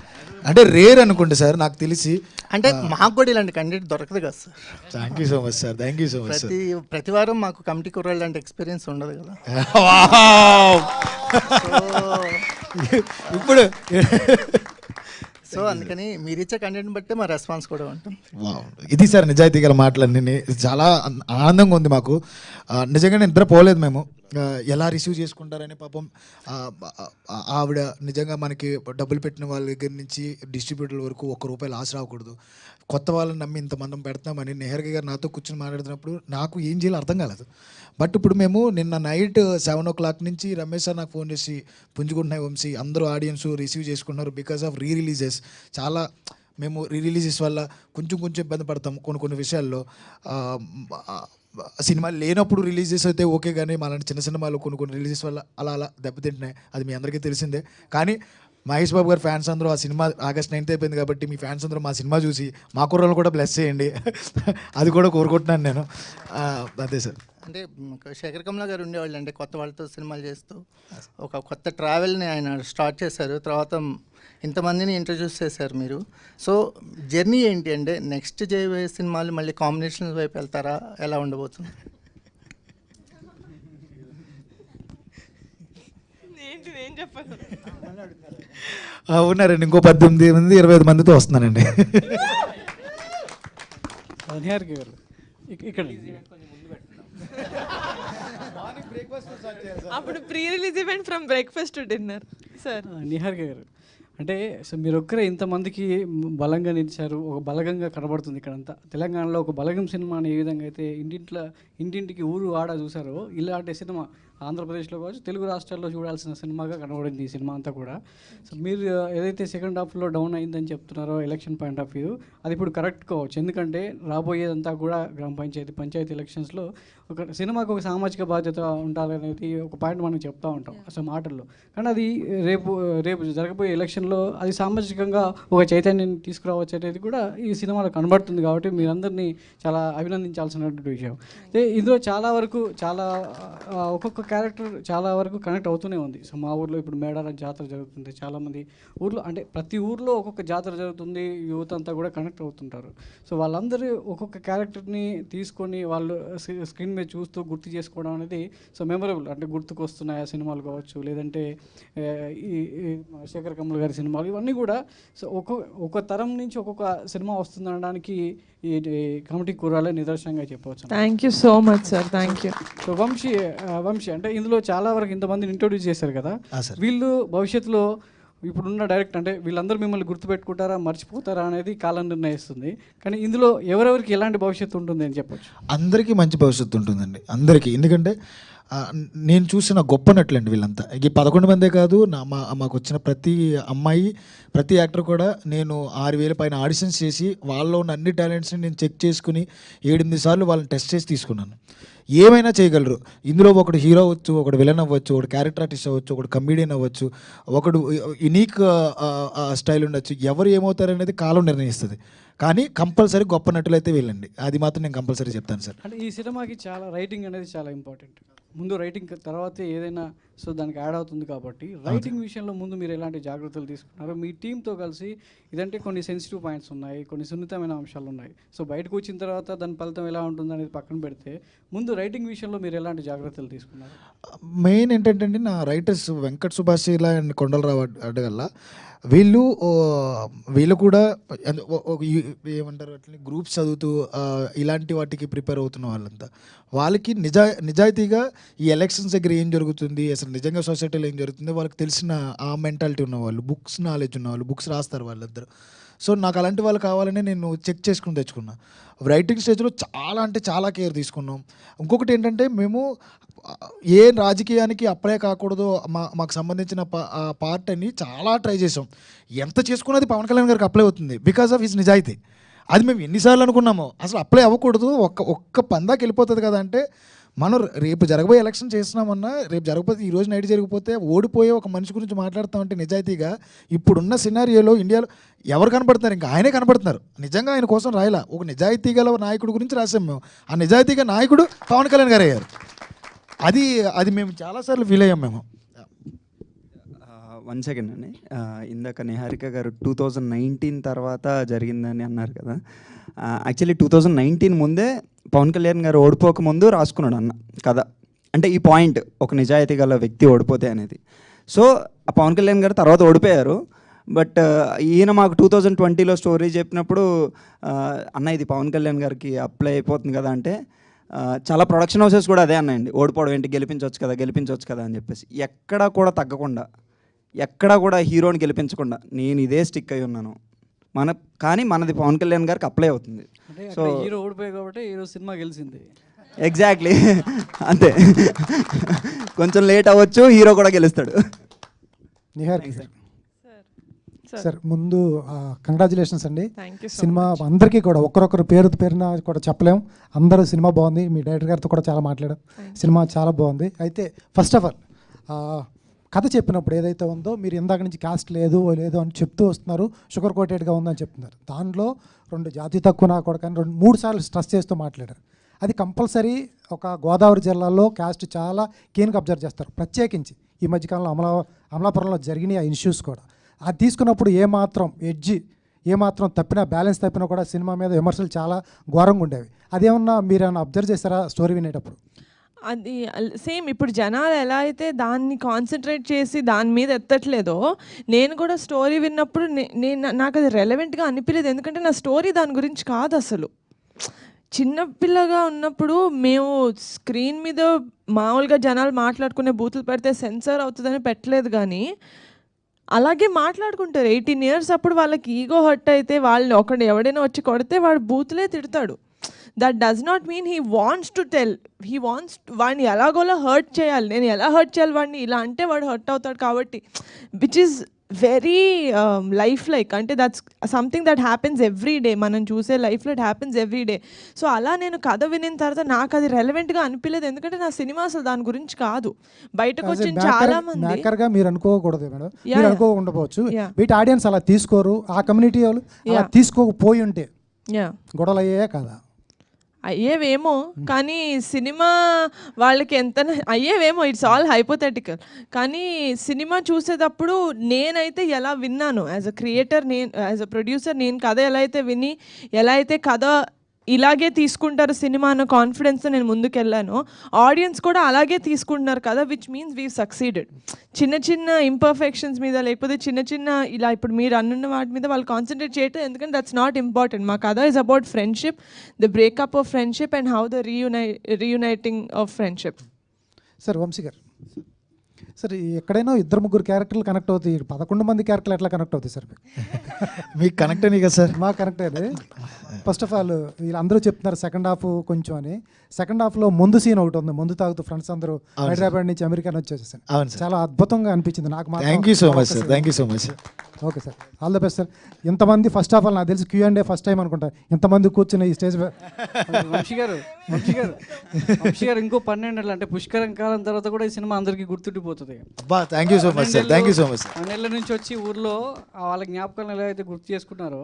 అంటే రేర్ అనుకోండి సార్ నాకు తెలిసి. అంటే మాకు కూడా ఇలాంటి కంటెంట్ దొరకదు కదా sir. Thank you so much sir. Thank you so much sir. ప్రతి వారం మాకు కమిటీ కుర్రాళ్ళు లాంటి ఎక్స్పీరియన్స్ ఉండదు కదా. ఇప్పుడు సో అందుకని మీరు ఇచ్చే కంటెంట్ బట్టే మా రెస్పాన్స్ కూడా ఉంటుంది. ఇది సార్ నిజాయితీ గల మాటలన్నీ. చాలా ఆనందంగా ఉంది మాకు. నిజంగా నిద్రపోలేదు మేము. ఎలా రిసీవ్ చేసుకుంటారని పాపం ఆవిడ నిజంగా మనకి డబ్బులు పెట్టిన వాళ్ళ దగ్గర నుంచి డిస్ట్రిబ్యూటర్ల వరకు ₹1 లాస్ రాకూడదు, కొత్త వాళ్ళని నమ్మి ఇంతమంది పెడతామని నిహారిక గారు నాతో కూర్చొని మాట్లాడుతున్నప్పుడు నాకు ఏం చేయాలో అర్థం కాలేదు. బట్ ఇప్పుడు మేము నిన్న నైట్ 7 o'clock నుంచి రమేష్ సార్ నాకు ఫోన్ చేసి పుంజుకుంటున్నాయి వంశీ, అందరూ ఆడియన్స్ రిసీవ్ చేసుకుంటున్నారు బికాస్ ఆఫ్ రిలీజెస్. చాలా మేము రిలీజెస్ వల్ల కొంచెం ఇబ్బంది పడతాం కొన్ని విషయాల్లో. సినిమా లేనప్పుడు రిలీజెస్ అయితే ఓకే, కానీ మాలాంటి చిన్న సినిమాలు కొన్ని రిలీజెస్ వల్ల అలా దెబ్బతింటున్నాయి. అది మీ అందరికీ తెలిసిందే. కానీ మహేష్ బాబు గారు ఫ్యాన్స్ అందరూ ఆ సినిమా August 9th అయిపోయింది కాబట్టి మీ ఫ్యాన్స్ అందరూ మా సినిమా చూసి మా కుర్రలు కూడా బ్లెస్ చేయండి. అది కూడా కోరుకుంటున్నాను నేను. అదే సార్. అంటే శేఖర్ కమ్లా గారు ఉండేవాళ్ళు అంటే కొత్త వాళ్ళతో సినిమాలు చేస్తూ ఒక కొత్త ట్రావెల్ని ఆయన స్టార్ట్ చేశారు. తర్వాత ఇంతమందిని ఇంట్రడ్యూస్ చేశారు మీరు. సో జర్నీ ఏంటి అంటే నెక్స్ట్ చేయబోయే సినిమాలు మళ్ళీ కాంబినేషన్ వైపు వెళ్తారా, ఎలా ఉండబోతుంది? ఉన్నారండి, ఇంకో 18 మంది 25 మందితో వస్తున్నానండి. అప్పుడు pre release event from breakfast to dinner sir. Niharika గారు అంటే సో మీరు ఒక్కరే ఇంతమందికి బలంగా నిలిచారు, ఒక బలగంగా కనబడుతుంది ఇక్కడంతా. తెలంగాణలో ఒక బలగం సినిమాని ఏ విధంగా అయితే ఇంటింటికి ఊరు ఆడ చూసారో ఇలాంటి సినిమా ఆంధ్రప్రదేశ్లో కావచ్చు తెలుగు రాష్ట్రాల్లో చూడాల్సిన సినిమాగా కనబడింది ఈ సినిమా అంతా కూడా. సో మీరు ఏదైతే సెకండ్ హాఫ్లో డౌన్ అయిందని చెప్తున్నారో ఎలక్షన్ పాయింట్ ఆఫ్ వ్యూ, అది ఇప్పుడు కరెక్ట్ కావచ్చు. ఎందుకంటే రాబోయేదంతా కూడా గ్రామ పంచాయతీ ఎలక్షన్స్లో ఒక సినిమాకు ఒక సామాజిక బాధ్యత ఉండాలనేది ఒక పాయింట్ మనం చెప్తూ ఉంటాం అసలు మాటల్లో. కానీ అది రేపు జరగబోయే ఎలక్షన్లో అది సామాజికంగా ఒక చైతన్యాన్ని తీసుకురావచ్చు అనేది కూడా ఈ సినిమాలో కనబడుతుంది. కాబట్టి మీరందరినీ చాలా అభినందించాల్సినటువంటి విషయం. ఇందులో చాలా వరకు ఒక్కొక్క క్యారెక్టర్ చాలా వరకు కనెక్ట్ అవుతూనే ఉంది. సో మా ఊర్లో ఇప్పుడు మేడారం జాతర జరుగుతుంది, చాలామంది ఊర్లో అంటే ప్రతి ఊర్లో ఒక్కొక్క జాతర జరుగుతుంది, యువత అంతా కూడా కనెక్ట్ అవుతుంటారు. సో వాళ్ళందరూ ఒక్కొక్క క్యారెక్టర్ని తీసుకొని వాళ్ళు స్క్రీన్ మీద చూస్తూ గుర్తు చేసుకోవడం అనేది సో మెమరబుల్. అంటే గుర్తుకు వస్తున్నాయి ఆ సినిమాలు కావచ్చు, లేదంటే ఈ శేఖర్ కమ్ముల గారి సినిమాలు, ఇవన్నీ కూడా సో ఒక్కొక్క తరం నుంచి ఒక్కొక్క సినిమా వస్తుందనడానికి ఈ కమిటీ కూరాలే నిదర్శనంగా చెప్పవచ్చు. Thank you so much sir. Thank you. So Vamsi అంటే ఇందులో చాలా వరకు ఇంతమందిని ఇంట్రొడ్యూస్ చేశారు కదా, వీళ్ళు భవిష్యత్తులో ఇప్పుడున్న డైరెక్ట్ అంటే వీళ్ళందరూ మిమ్మల్ని గుర్తుపెట్టుకుంటారా మర్చిపోతారా అనేది కాలం నిర్ణయిస్తుంది. కానీ ఇందులో ఎవరెవరికి ఎలాంటి భవిష్యత్తు ఉంటుంది అని చెప్పొచ్చు? అందరికీ మంచి భవిష్యత్తు ఉంటుందండి, అందరికీ. ఎందుకంటే నేను చూసిన గొప్ప నటులండి వీళ్ళంతా. ఈ 11 మందే కాదు, మాకు వచ్చిన ప్రతి అమ్మాయి ప్రతి యాక్టర్ కూడా నేను 6,000 పైన ఆడిషన్స్ చేసి వాళ్ళలో ఉన్న అన్ని టాలెంట్స్ని నేను చెక్ చేసుకుని 7-8 సార్లు వాళ్ళని టెస్ట్ చేసి తీసుకున్నాను. ఏమైనా చేయగలరు ఇందులో. ఒకడు హీరో అవ్వచ్చు, ఒకడు విలన్ అవ్వచ్చు, ఒకడు క్యారెక్టర్ ఆర్టిస్ట్ అవ్వచ్చు, ఒకడు కమెడియన్ అవ్వచ్చు, ఒకడు యునీక్ స్టైల్ ఉండొచ్చు. ఎవరు ఏమవుతారనేది కాలం నిర్ణయిస్తుంది. కానీ కంపల్సరీ గొప్ప నటులు అయితే వెళ్ళండి, అది మాత్రం నేను కంపల్సరీ చెప్తాను సార్. అంటే ఈ సినిమాకి చాలా రైటింగ్ అనేది చాలా ఇంపార్టెంట్. ముందు రైటింగ్ తర్వాతే ఏదైనా సో దానికి యాడ్ అవుతుంది. కాబట్టి రైటింగ్ విషయంలో ముందు మీరు ఎలాంటి జాగ్రత్తలు తీసుకున్నారు మీ టీంతో కలిసి? ఇదంటే కొన్ని సెన్సిటివ్ పాయింట్స్ ఉన్నాయి, కొన్ని సున్నితమైన అంశాలు ఉన్నాయి. సో బయటకు వచ్చిన తర్వాత దాని ఫలితం ఎలా ఉంటుంది అనేది పక్కన పెడితే ముందు రైటింగ్ విషయంలో మీరు ఎలాంటి జాగ్రత్తలు తీసుకున్నారు? మెయిన్ ఏంటంటే అండి, నా రైటర్స్ వెంకట్ సుభాషిలా అండ్ కొండలరావు అడ్డగల్లా వీళ్ళు కూడా ఏమంటారు అట్లా గ్రూప్స్ చదువుతూ ఇలాంటి వాటికి ప్రిపేర్ అవుతున్న వాళ్ళంతా. వాళ్ళకి నిజాయితీగా ఈ ఎలక్షన్స్ దగ్గర ఏం జరుగుతుంది, అసలు నిజంగా సొసైటీలో ఏం జరుగుతుంది వాళ్ళకి తెలిసిన ఆ మెంటాలిటీ ఉన్నవాళ్ళు, బుక్స్ నాలెడ్జ్ ఉన్నవాళ్ళు, బుక్స్ రాస్తారు వాళ్ళిద్దరు. సో నాకు అలాంటి వాళ్ళు కావాలని నేను చెక్ చేసుకుని తెచ్చుకున్నా. రైటింగ్ స్టేజ్లో చాలా అంటే చాలా కేర్ తీసుకున్నాం. ఇంకొకటి ఏంటంటే మేము ఏ రాజకీయానికి అప్లై కాకూడదో మాకు సంబంధించిన పార్ట్ అని చాలా ట్రై చేసాం. ఎంత చేసుకున్నది పవన్ కళ్యాణ్ గారికి అప్లై అవుతుంది బికాస్ ఆఫ్ హిస్ నిజాయితీ. అది మేము ఎన్నిసార్లు అనుకున్నామో అసలు అప్లై అవ్వకూడదు, ఒక్క పందాకి వెళ్ళిపోతుంది కదా అంటే, మనం రేపు జరగబోయే ఎలక్షన్ చేస్తున్నామన్నా రేపు జరగకపోతే ఈ రోజు నైట్ జరిగిపోతే ఓడిపోయే ఒక మనిషి గురించి మాట్లాడతామంటే నిజాయితీగా ఇప్పుడున్న సినారియోలో ఇండియాలో ఎవరు కనపడుతున్నారు? ఇంకా ఆయనే కనపడుతున్నారు. నిజంగా ఆయన కోసం రాయలా, ఒక నిజాయితీ గల నాయకుడి గురించి రాసాం మేము. ఆ నిజాయితీగా నాయకుడు పవన్ కళ్యాణ్ గారు అయ్యారు. అది మేము చాలాసార్లు ఫీల్ అయ్యాం మేము. 1 సెకండ్ అండి, ఇందాక నిహారిక గారు 2019 తర్వాత జరిగిందని అన్నారు కదా. యాక్చువల్లీ 2019 ముందే పవన్ కళ్యాణ్ గారు ఓడిపోకముందు రాసుకున్నాడు అన్న కథ. అంటే ఈ పాయింట్, ఒక నిజాయితీ గల వ్యక్తి ఓడిపోతే అనేది. సో ఆ పవన్ కళ్యాణ్ గారు తర్వాత ఓడిపోయారు. బట్ ఈయన మాకు 2020లో స్టోరీ చెప్పినప్పుడు, అన్న ఇది పవన్ కళ్యాణ్ గారికి అప్లై అయిపోతుంది కదా అంటే, చాలా ప్రొడక్షన్ హౌసెస్ కూడా అదే అన్నాయండి, ఓడిపోవడం ఏంటి, గెలిపించవచ్చు కదా అని చెప్పేసి. ఎక్కడా కూడా తగ్గకుండా, ఎక్కడా కూడా హీరోని గెలిపించకుండా నేను ఇదే స్టిక్ అయి ఉన్నాను. కానీ మనది పవన్ కళ్యాణ్ గారికి అప్లై అవుతుంది. సో హీరో ఓడిపోయి కాబట్టి ఈరోజు సినిమా గెలిచింది. ఎగ్జాక్ట్లీ అంతే. కొంచెం లేట్ అవ్వచ్చు, హీరో కూడా గెలుస్తాడు. నిహారిక సార్, ముందు కంగ్రాచులేషన్స్ అండి. సినిమా అందరికీ కూడా ఒక్కరొక్కరు పేరున కూడా చెప్పలేం. అందరూ సినిమా బాగుంది. మీ డైరెక్టర్ గారితో కూడా చాలా మాట్లాడాం. సినిమా చాలా బాగుంది. అయితే ఫస్ట్ ఆఫ్ ఆల్ కథ చెప్పినప్పుడు ఏదైతే ఉందో, మీరు ఇందాక నుంచి కాస్ట్ లేదు అని చెప్తూ వస్తున్నారు, షుగర్ కోటెడ్గా ఉందని చెప్తున్నారు. దానిలో 2 జాతి తక్కువ నా కూడా కానీ 3 సార్లు స్ట్రెస్ చేస్తూ మాట్లాడారు. అది కంపల్సరీ ఒక గోదావరి జిల్లాలో కాస్ట్ చాలా కీన్గా అబ్జర్వ్ చేస్తారు. ప్రత్యేకించి ఈ మధ్యకాలంలో అమలాపురంలో జరిగిన ఆ ఇష్యూస్ కూడా అది తీసుకున్నప్పుడు ఏమాత్రం తప్పినా, బ్యాలెన్స్ తప్పినా కూడా సినిమా మీద విమర్శలు చాలా ఘోరంగా ఉండేవి. అదేమన్నా మీరు ఏమన్నా అబ్జర్వ్ చేస్తారా స్టోరీ వినేటప్పుడు? అది సేమ్ ఇప్పుడు జనాలు ఎలా అయితే దాన్ని కాన్సన్ట్రేట్ చేసి దాని మీద ఎత్తట్లేదో, నేను కూడా స్టోరీ విన్నప్పుడు నాకు అది రెలవెంట్గా అనిపించలేదు. ఎందుకంటే నా స్టోరీ దాని గురించి కాదు. అసలు చిన్నపిల్లగా ఉన్నప్పుడు మేము స్క్రీన్ మీద మామూలుగా జనాలు మాట్లాడుకునే బూతులు పెడితే సెన్సర్ అవుతుందని పెట్టలేదు, కానీ అలాగే మాట్లాడుకుంటారు. 18 years అప్పుడు వాళ్ళకి ఈగో హర్ట్ అయితే వాళ్ళని ఎవడైనా వచ్చి కొడితే వాడు బూతులే తిడతాడు. That does not mean he wants to tell, he wants వాడిని ఎలాగోలా హర్ట్ చేయాలి. నేను ఎలా హర్ట్ చేయాలి వాడిని, ఇలా అంటే వాడు హర్ట్ అవుతాడు. కాబట్టి which is very life like, అంటే that's something that happens every day. మనం చూసే లైఫ్లో it happens every day. So అలా నేను కథ వినిన తర్వాత నాకు అది రెలవెంట్గా అనిపించలేదు. ఎందుకంటే నా సినిమా అసలు దాని గురించి కాదు. బయటకు వచ్చిన చాలా మంది మేకర్గా మీరు అనుకోకూడదు మేడం, మీరు అనుకోకుండవచ్చు. వీటి ఆడియన్స్ అలా తీసుకోరు, ఆ కమ్యూనిటీ వాళ్ళు అలా తీసుకోకపోయి ఉంటే గొడవలు అయ్యాయే కదా. అయ్యేవేమో, కానీ సినిమా వాళ్ళకి ఎంత అయ్యేవేమో, ఇట్స్ ఆల్ హైపోథెటికల్. కానీ సినిమా చూసేటప్పుడు నేనైతే ఎలా విన్నాను as a creator, as a producer, నేను కథ ఎలా అయితే విని, ఎలా అయితే కథ ఇలాగే తీసుకుంటారు సినిమా అన్న కాన్ఫిడెన్స్తో నేను ముందుకెళ్ళాను, ఆడియన్స్ కూడా అలాగే తీసుకుంటున్నారు కదా, విచ్ మీన్స్ వీ సక్సీడెడ్. చిన్న చిన్న ఇంపర్ఫెక్షన్స్ మీద, లేకపోతే చిన్న ఇలా ఇప్పుడు మీరు అన్నున్న వాటి మీద వాళ్ళు కాన్సన్ట్రేట్ చేయటం, ఎందుకంటే దట్స్ నాట్ ఇంపార్టెంట్. మా కథ is about friendship, the breakup of friendship and how the reuniting of friendship. Sir Vamsi garu, sir ఎక్కడైనా 2-3 క్యారెక్టర్లు కనెక్ట్ అవుతాయి, 11 మంది క్యారెక్టర్లు ఎట్లా కనెక్ట్ అవుతాయి సార్? మీకు కనెక్ట్ అయినాయి కదా సార్? మాకు కనెక్ట్ అయ్యేది. ఫస్ట్ ఆఫ్ ఆల్ వీళ్ళందరూ చెప్తున్నారు సెకండ్ హాఫ్ కొంచెం అని. సెకండ్ హాఫ్లో ముందు సీన్ ఒకటి ఉంది, ముందు తాగుతూ ఫ్రెండ్స్ అందరూ హైదరాబాద్ నుంచి అమెరికా వచ్చేసాను. చాలా అద్భుతంగా అనిపించింది నాకు. Thank you so much sir, thank you so much. Okay sir, all the best sir. ఇంతమంది ఫస్ట్ ఆఫ్ ఆల్ నాకు తెలిసి Q&A ఫస్ట్ టైం అనుకుంటా ఇంతమంది కూర్చుని ఈ స్టేజ్. వంశీ గారు ఇంకో 12 ఏళ్ళు అంటే పుష్కరం కాలం తర్వాత కూడా ఈ సినిమా అందరికీ గుర్తుండిపోతుంది. Thank you so much sir, thank you so much. 12 ఏళ్ళ నుంచి వచ్చి ఊర్లో వాళ్ళ జ్ఞాపకాలను ఎలా అయితే గుర్తు చేసుకుంటారో,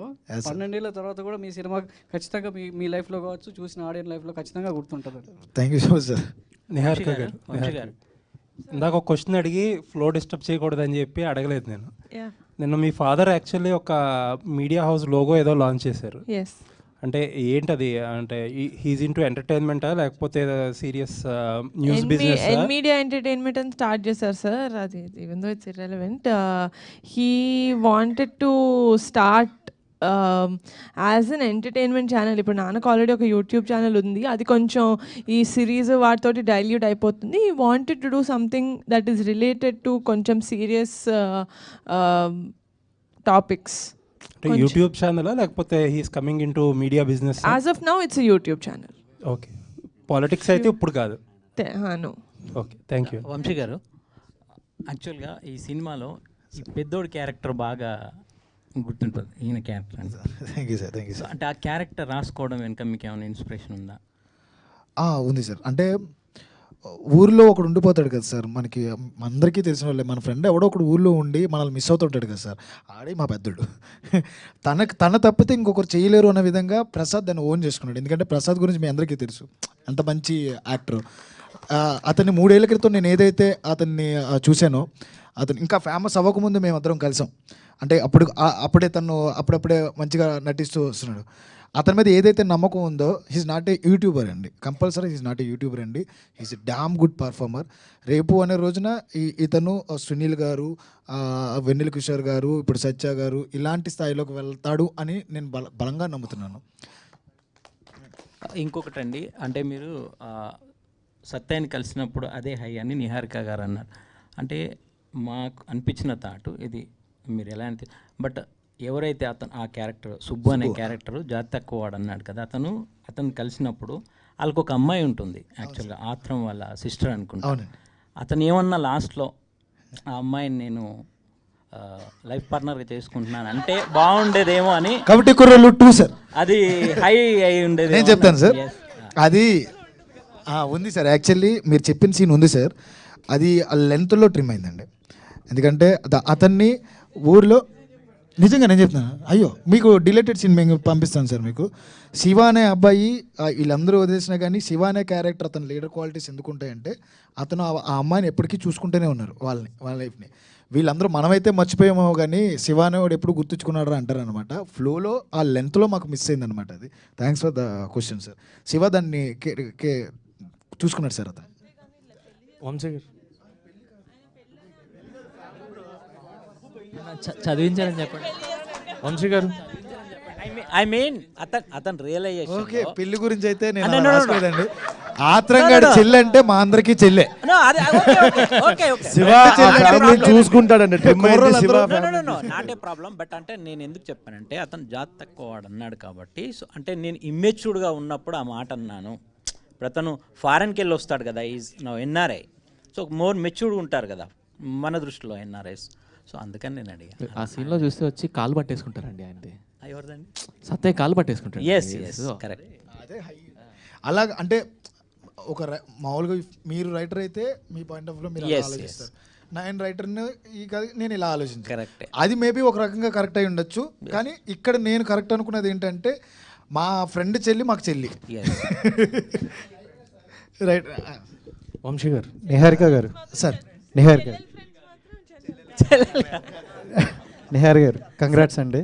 12 ఏళ్ళ తర్వాత కూడా మీ సినిమా ఖచ్చితంగా మీ లైఫ్లో కావచ్చు, చూసిన ఆడియన్స్ లైఫ్లో ఖచ్చితంగా గుర్తుంటుంది. Thank you so much sir. Niharika గారు, ఇందాక ఒక క్వశ్చన్ అడిగి ఫ్లో డిస్టర్బ్ చేయకూడదని చెప్పి అడగలేదు నేను. నిన్న మీ ఫాదర్ యాక్చువల్లీ ఒక మీడియా హౌస్ లోగో ఏదో లాంచ్ చేశారు. అంటే ఏంటది? అంటే హీజ్ ఇంటూ ఎంటర్టైన్మెంటా లేకపోతే serious news business? Media entertainment అని స్టార్ట్ చేశారు సార్. అది even though it's irrelevant, he wanted to start as an entertainment channel. ఇప్పుడు నాన్నకు ఆల్రెడీ ఒక యూట్యూబ్ ఛానల్ ఉంది, అది కొంచెం ఈ సిరీస్ వాటితోటి డైల్యూట్ అయిపోతుంది. He wanted to do something that is related to కొంచెం సీరియస్ టాపిక్స్. యూట్యూబ్ ఛానల్ లేకపోతే he's coming into media business? As of now it's YouTube channel. Okay, politics అయితే ఇప్పుడు కాదు. Okay, thank you. వంశీ గారు, యాక్చువల్గా ఈ సినిమాలో ఈ పెద్దోడి క్యారెక్టర్ బాగా గుర్తుంటుంది ఈయన క్యారెక్టర్ అని. Thank you sir, thank you sir. అంటే ఆ క్యారెక్టర్ రాసుకోవడం వెనుక మీకు ఏమైనా ఇన్స్పిరేషన్ ఉందా? ఉంది సార్. అంటే ఊర్లో ఒకడు ఉండిపోతాడు కదా సార్, మనకి అందరికీ తెలిసిన వాళ్ళే, మన ఫ్రెండ్ ఎవడో ఒకడు ఊర్లో ఉండి మనల్ని మిస్ అవుతుంటాడు కదా సార్, ఆడే మా పెద్దోడు. తన తప్పితే ఇంకొకరు చేయలేరు అన్న విధంగా ప్రసాద్ దాన్ని ఓన్ చేసుకున్నాడు. ఎందుకంటే ప్రసాద్ గురించి మీ అందరికీ తెలుసు, ఎంత మంచి యాక్టర్. అతన్ని 3 ఏళ్ల క్రితం నేను ఏదైతే అతన్ని చూశానో, అతను ఇంకా ఫేమస్ అవ్వకముందు మేమందరం కలిసాం. అంటే అప్పుడప్పుడే మంచిగా నటిస్తూ వస్తున్నాడు. అతని మీద ఏదైతే నమ్మకం ఉందో, హీస్ నాట్ ఏ యూట్యూబర్ అండి, compulsory he's not a YouTuber అండి, హీస్ డామ్ గుడ్ పర్ఫార్మర్. రేపు అనే రోజున ఇతను సునీల్ గారు, వెన్నెల కిషోర్ గారు, ఇప్పుడు సత్య గారు ఇలాంటి స్థాయిలోకి వెళ్తాడు అని నేను బలంగా నమ్ముతున్నాను. ఇంకొకటండి, అంటే మీరు సత్యాన్ని కలిసినప్పుడు అదే హై అని నిహారిక గారు అన్నారు. అంటే మాకు అనిపించిన థాటు ఇది, మీరు ఎలా అంటే, బట్ ఎవరైతే ఆ క్యారెక్టర్ సుబ్బు అనే క్యారెక్టర్ జాతి తక్కువ వాడు అన్నాడు కదా, అతను కలిసినప్పుడు వాళ్ళకు ఒక అమ్మాయి ఉంటుంది, యాక్చువల్గా ఆత్రం వాళ్ళ సిస్టర్ అనుకుంటా. అతను ఏమన్నా లాస్ట్లో ఆ అమ్మాయిని నేను లైఫ్ పార్ట్నర్గా చేసుకుంటున్నాను అంటే బాగుండేదేమో అని. కాబట్టి కుర్రోళ్ళు 2 సార్, అది హై అయి ఉండేది. నేను చెప్తాను సార్, అది ఉంది సార్. యాక్చువల్లీ మీరు చెప్పిన సీన్ ఉంది సార్, అది ఆ లెంత్లో ట్రిమ్ అయిందండి. ఎందుకంటే అతన్ని ఊర్లో నిజంగా నేను చెప్తున్నాను, అయ్యో మీకు డిలేటెడ్ సీన్ మేము పంపిస్తాను సార్ మీకు. శివ అనే అబ్బాయి వీళ్ళందరూ వదిలేసినా కానీ శివ అనే క్యారెక్టర్ అతని లీడర్ క్వాలిటీస్ ఎందుకుంటాయంటే, అతను ఆ అమ్మాయిని ఎప్పటికీ చూసుకుంటూనే ఉన్నారు, వాళ్ళ లైఫ్ని. వీళ్ళందరూ మనమైతే మర్చిపోయామో కానీ శివ అనేవాడు ఎప్పుడు గుర్తుంచుకున్నాడు అంటారు అనమాట. ఫ్లోలో ఆ లెంత్లో మాకు మిస్ అయిందనమాట అది. Thanks for the question sir. Shiva దాన్ని చూసుకున్నాడు సార్ అతను. వంశీ గారు చదివించారని చెప్పండి. వంశీ గారు ఐ మీన్ అతను రియలైజేషన్. ఓకే, పెళ్లి గురించి అయితే నేను రాసుకోలేదండి. ఆత్రంగాడు చెల్లి అంటే మా అందరికీ చెల్లె. చూసుకుంటాడండి నాటే ప్రాబ్లం. బట్ అంటే నేను ఎందుకు చెప్పానంటే, అతను జాతి తక్కువ వాడు అన్నాడు కాబట్టి, సో అంటే నేను ఇమ్మెచ్యూర్డ్గా ఉన్నప్పుడు ఆ మాట అన్నాను. ఇప్పుడు అతను ఫారెన్కి వెళ్ళి వస్తాడు కదా, is no NRI, so more మెచ్యూర్డ్గా ఉంటారు కదా మన దృష్టిలో ఎన్ఆర్ఐస్. సో అందుకని నేను అడిగా. ఆ సీన్లో చూస్తే వచ్చి కాలు పట్టేసుకుంటారండి ఆయనది. ఎవరిదండి? సత్య కాలు పట్టేసుకుంటారు. కరెక్ట్. అలా అంటే ఒక మామూలుగా మీరు రైటర్ అయితే మీ పాయింట్ ఆఫ్ వ్యూలో మీరు ఆలోచిస్తారు, నేను రైటర్ని నేను ఇలా ఆలోచించాను. కరెక్ట్. అది మేబీ ఒక రకంగా కరెక్ట్ అయి ఉండొచ్చు, కానీ ఇక్కడ నేను కరెక్ట్ అనుకున్నది ఏంటంటే, మా ఫ్రెండ్ చెల్లి మాకు చెల్లి. రైట్. వంశీ గారు, నిహారిక గారు సార్, నిహారిక గారు కంగ్రాట్స్ అండి.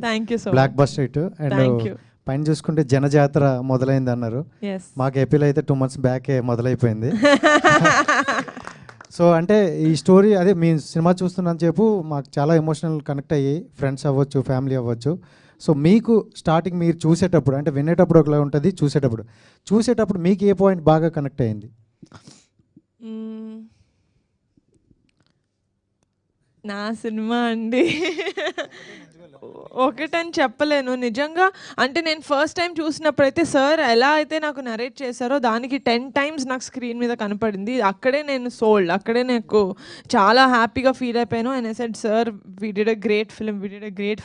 Block buster hit. అండ్ పైన చూసుకుంటే జనజాతర మొదలైంది అన్నారు. మాకు ఏపీలో అయితే 2 months బ్యాకే మొదలైపోయింది. సో అంటే ఈ స్టోరీ అదే మీ సినిమా చూస్తున్నాను చెప్పు మాకు చాలా ఎమోషనల్ కనెక్ట్ అయ్యి, ఫ్రెండ్స్ అవ్వచ్చు, ఫ్యామిలీ అవ్వచ్చు. సో మీకు స్టార్టింగ్ మీరు చూసేటప్పుడు, అంటే వినేటప్పుడు ఒకలా ఉంటుంది, చూసేటప్పుడు మీకు ఏ పాయింట్ బాగా కనెక్ట్ అయ్యింది? నా సినిమా అండి ఒకటని చెప్పలేను నిజంగా. అంటే నేను ఫస్ట్ టైం చూసినప్పుడైతే సార్ ఎలా అయితే నాకు నరేట్ చేశారో దానికి 10 times నాకు స్క్రీన్ మీద కనపడింది. అక్కడే నేను సోల్డ్, అక్కడే నాకు చాలా హ్యాపీగా ఫీల్ అయిపోయాను. And I said sir we did a great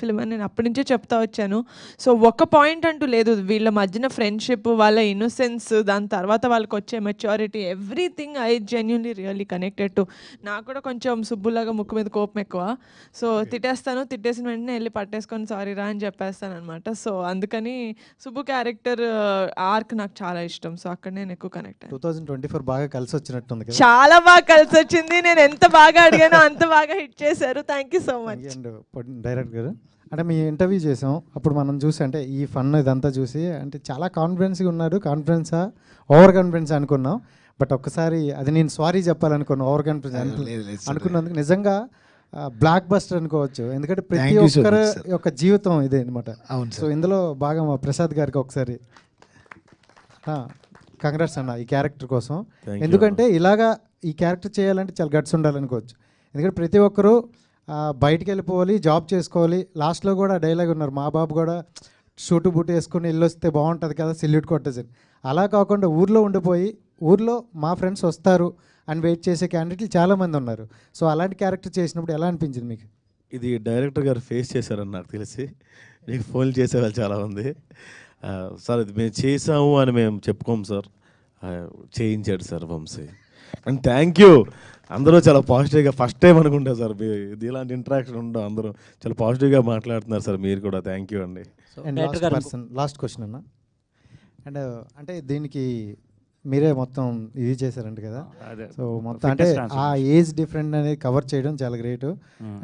film అని నేను అప్పటి నుంచే చెప్తా వచ్చాను. సో ఒక పాయింట్ అంటూ లేదు, వీళ్ళ మధ్యన ఫ్రెండ్షిప్, వాళ్ళ ఇన్నోసెన్స్, దాని తర్వాత వాళ్ళకి వచ్చే maturity, everything I genuinely really connected to. నాకు కూడా కొంచెం సుబ్బులాగా ముక్కు మీద కోపం ఎక్కువ. సో తిట్టేసిన వెంటనే వెళ్ళి పట్టేసుకొని సారీ రా అని చెప్పేస్తాను అనమాట. సో అందుకని సుబ్బు క్యారెక్టర్ ఆర్క్ నాకు చాలా ఇష్టం. సో అక్కడ నేను ఎక్కువ కనెక్ట్ అయ్యాను. 2024 బాగా కలిసి వచ్చినట్టుంది కదా? చాలా బాగా కలిసి వచ్చింది. నేను ఎంత బాగా అడిగానో అంత బాగా హిట్ చేశారు. Thank you so much. And director గారు, అంటే మీ ఇంటర్వ్యూ చేసాం, అప్పుడు మనం చూసి అంటే ఈ ఫన్ ఇదంతా చూసి అంటే చాలా కాన్ఫిడెన్స్గా ఉన్నారు. కాన్ఫిడెన్సా ఓవర్ కాన్ఫిడెన్స్ అనుకున్నాం. బట్ ఒక్కసారి అది నేను సారీ చెప్పాలనుకున్నాను, ఓవర్ కాన్ఫిడెన్స్ అనుకున్నందుకు. నిజంగా బ్లాక్ బస్టర్ అనుకోవచ్చు, ఎందుకంటే ప్రతి ఒక్కరి యొక్క జీవితం ఇదే అనమాట. సో ఇందులో బాగా మా ప్రసాద్ గారికి ఒకసారి కంగ్రాట్స్ అన్న ఈ క్యారెక్టర్ కోసం. ఎందుకంటే ఇలాగా ఈ క్యారెక్టర్ చేయాలంటే చాలా గట్స్ ఉండాలనుకోవచ్చు. ఎందుకంటే ప్రతి ఒక్కరూ బయటికి వెళ్ళిపోవాలి, జాబ్ చేసుకోవాలి. లాస్ట్లో కూడా డైలాగ్ ఉన్నారు, మా బాబు కూడా షూటు బూటు వేసుకుని ఇల్లు వస్తే బాగుంటుంది కదా, సెల్యూట్ కొట్టేసి. అలా కాకుండా ఊర్లో ఉండిపోయి, ఊర్లో మా ఫ్రెండ్స్ వస్తారు అని వెయిట్ చేసే క్యాండిడేట్లు చాలామంది ఉన్నారు. సో అలాంటి క్యారెక్టర్ చేసినప్పుడు ఎలా అనిపించింది మీకు? ఇది డైరెక్టర్ గారు ఫేస్ చేశారని నాకు తెలిసి నీకు ఫోన్ చేసేవాళ్ళు చాలామంది. సార్ ఇది మేము చేసాము అని మేము చెప్పుకోము సార్, చేయించాడు sir Vamsi. And thank you. అందరూ చాలా పాజిటివ్గా ఫస్ట్ టైం అనుకుంటా సార్ ఇది ఇలాంటి ఇంటరాక్షన్ ఉండవు, అందరూ చాలా పాజిటివ్గా మాట్లాడుతున్నారు సార్. మీరు కూడా థ్యాంక్ యూ అండి. లాస్ట్ క్వశ్చన్ అన్న, అండ్ అంటే దీనికి మీరే మొత్తం ఇది చేశారంట కదా, సో మొత్తం అంటే ఆ ఏజ్ డిఫరెంట్ అనేది కవర్ చేయడం చాలా గ్రేట్.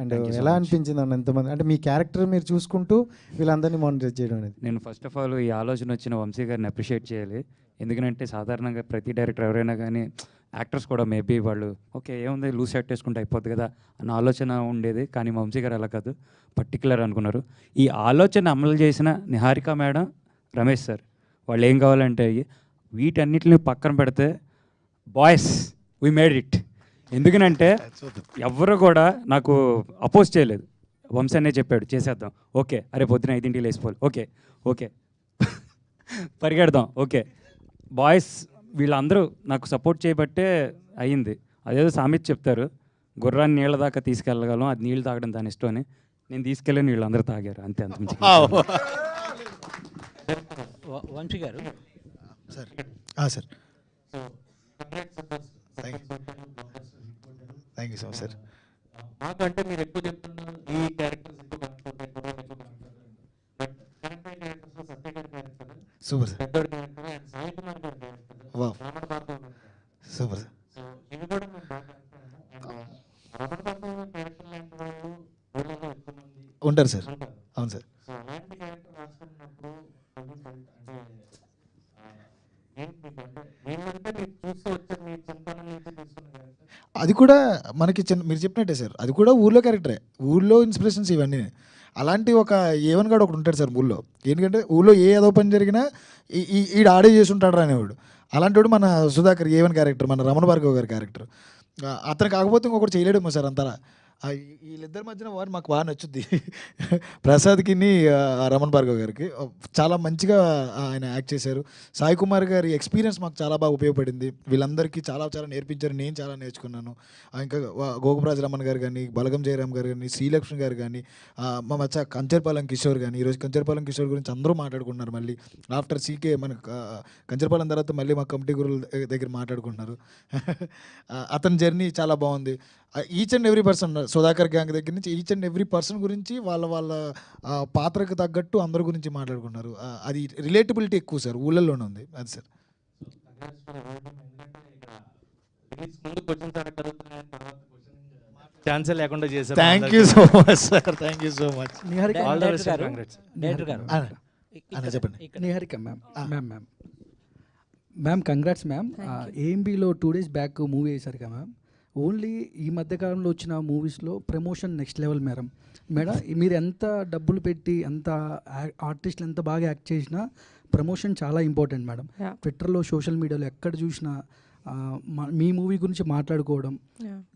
అండ్ ఎలా అనిపించింది అన్న ఎంతమంది అంటే మీ క్యారెక్టర్ మీరు చూసుకుంటూ వీళ్ళందరినీ మానిటర్ చేయడం అనేది? నేను ఫస్ట్ ఆఫ్ ఆల్ ఈ ఆలోచన వచ్చిన వంశీ గారిని అప్రిషియేట్ చేయాలి. ఎందుకంటే సాధారణంగా ప్రతి డైరెక్టర్ ఎవరైనా కానీ యాక్టర్స్ కూడా మేబీ వాళ్ళు ఓకే ఏముంది లూజ్ షర్ట్ వేసుకుంటే అయిపోద్ది కదా అన్న ఆలోచన ఉండేది. కానీ వంశీ గారు అలా కాదు, పర్టికులర్ అనుకున్నారు. ఈ ఆలోచన అమలు చేసిన నిహారిక మేడం, రమేష్ సార్, వాళ్ళు ఏం కావాలంటే వీటన్నిటిని పక్కన పెడితే బాయ్స్ వీ మేడ్ ఇట్. ఎందుకనంటే ఎవరు కూడా నాకు అపోజ్ చేయలేదు. వంశీ అనే చెప్పాడు చేసేద్దాం, ఓకే, అరే పొద్దున 5 లేచిపోవాలి, ఓకే ఓకే పరిగెడదాం, ఓకే. బాయ్స్ వీళ్ళందరూ నాకు సపోర్ట్ చేయబట్టే అయ్యింది. అదేదో సామెత చెప్తారు, గుర్రాన్ని నీళ్ళ దాకా తీసుకెళ్ళగలం, అది నీళ్ళు తాగడం దాని ఇష్టం అని. నేను తీసుకెళ్ళి వీళ్ళందరూ తాగారు, అంతే. అంతమించి Vamsi garu sir sir thank you so much sir. మాకంటే మీరు ఎక్కువ చెప్తున్నారు ఈ characters super sir. Super sir. ఉంటారు సార్. అవును సార్. అది కూడా మనకి మీరు చెప్పినట్టే సార్, అది కూడా ఊళ్ళో క్యారెక్టరే, ఊళ్ళో ఇన్స్పిరేషన్స్ ఇవన్నీ. అలాంటి ఒక ఏవన్ గాడు ఒకటి ఉంటాడు సార్ ఊళ్ళో. ఎందుకంటే ఊళ్ళో ఏ ఏదో పని జరిగినా ఈడు ఆడే చేసి ఉంటాడు అనేవాడు. అలాంటి వాడు మన సుధాకర్ ఏవన్ క్యారెక్టర్, మన రమణ భార్గవ్ గారి క్యారెక్టర్. అతను కాకపోతే ఇంకొకటి చేయలేడేమో సార్ అంతా. వీళ్ళిద్దరి మధ్యన వారు మాకు బాగా నచ్చుద్ది. ప్రసాద్కి రమణ భార్గవ్ గారికి చాలా మంచిగా ఆయన యాక్ట్ చేశారు. సాయి కుమార్ గారి ఎక్స్పీరియన్స్ మాకు చాలా బాగా ఉపయోగపడింది. వీళ్ళందరికీ చాలా చాలా నేర్పించారు, నేను చాలా నేర్చుకున్నాను. ఇంకా గోగురాజ్ రమణ్ గారు కానీ, బలగం జయరామ్ గారు కానీ, శ్రీలక్ష్మి గారు కానీ, మా మచ్చ కంచర్పాలెం కిషోర్ కానీ. ఈరోజు కంచర్పాలెం కిషోర్ గురించి అందరూ మాట్లాడుకుంటున్నారు. మళ్ళీ ఆఫ్టర్ సీకే మన కంచర్పాలెం తర్వాత మళ్ళీ మా కమిటీ గురువుల దగ్గర మాట్లాడుకుంటున్నారు. అతని జర్నీ చాలా బాగుంది. Each and every person, Sudhakar gang దగ్గర నుంచి ఈచ్ అండ్ ఎవ్రీ పర్సన్ గురించి వాళ్ళ పాత్రకు తగ్గట్టు అందరి గురించి మాట్లాడుకున్నారు. అది రిలేటబిలిటీ ఎక్కువ సార్, ఊళ్ళల్లోనే ఉంది అది సార్. ఛాన్స్ లేకుండా చేశారు. Thank you so much sir, thank you so much. చెప్పండి. Niharika ma'am congrats ma'am. ఏఎంబీలో 2 days బ్యాక్ మూవీ వేశారు కదా మ్యామ్. ఓన్లీ ఈ మధ్యకాలంలో వచ్చిన మూవీస్లో ప్రమోషన్ నెక్స్ట్ లెవెల్ మేడం. మీరు ఎంత డబ్బులు పెట్టి ఎంత ఆర్టిస్టులు ఎంత బాగా యాక్ట్ చేసినా ప్రమోషన్ చాలా ఇంపార్టెంట్ మేడం. ట్విట్టర్లో సోషల్ మీడియాలో ఎక్కడ చూసినా మీ మూవీ గురించి మాట్లాడుకోవడం.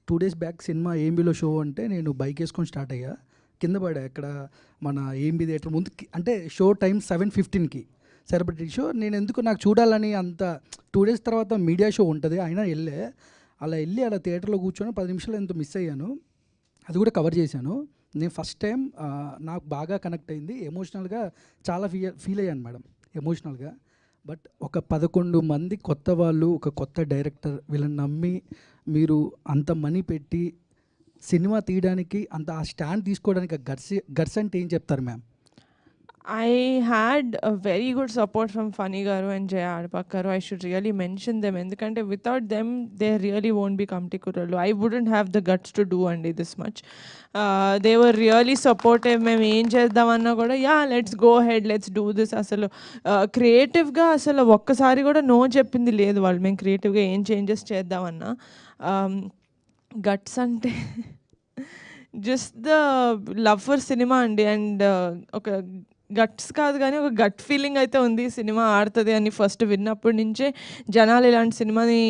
2 days బ్యాక్ సినిమా ఏఎంబీలో షో అంటే నేను బైక్ వేసుకొని స్టార్ట్ అయ్యా, కింద పడా ఇక్కడ మన ఏఎంబీ థియేటర్ ముందు. అంటే షో టైం 7:15కి సెలబ్రిటీ షో. నేను ఎందుకు నాకు చూడాలని అంత 2 days తర్వాత మీడియా షో ఉంటుంది అయినా అలా థియేటర్లో కూర్చొని 10 నిమిషాలు ఎంతో మిస్ అయ్యాను. అది కూడా కవర్ చేశాను. నేను ఫస్ట్ టైం నాకు బాగా కనెక్ట్ అయింది, ఎమోషనల్గా చాలా ఫీల్ అయ్యాను మేడం, ఎమోషనల్గా. బట్ ఒక 11 మంది కొత్త వాళ్ళు, ఒక కొత్త డైరెక్టర్, వీళ్ళని నమ్మి మీరు అంత మనీ పెట్టి సినిమా తీయడానికి అంత ఆ స్టాండ్ తీసుకోవడానికి గట్స్ అంటే ఏం చెప్తారు ma'am? I had a very good support from Funny Garu and Jaya Arpak Garu. I should really mention them. Endukante without them, they really won't be Kamti Kurallu. I wouldn't have the guts to do andi this much. They were really supportive. Mem em cheddam kuda yeah, let's go ahead, let's do this. Asalu creative ga asalu okkasari kuda no cheppindi ledhu vallu. Mem creative ga em changes cheddam anna. Guts ante just the love for cinema andi and oka guts కాదు కానీ ఒక gut feeling అయితే ఉంది cinema ఆడుతుంది అని. First విన్నప్పటి నుంచే జనాలు ఇలాంటి సినిమాని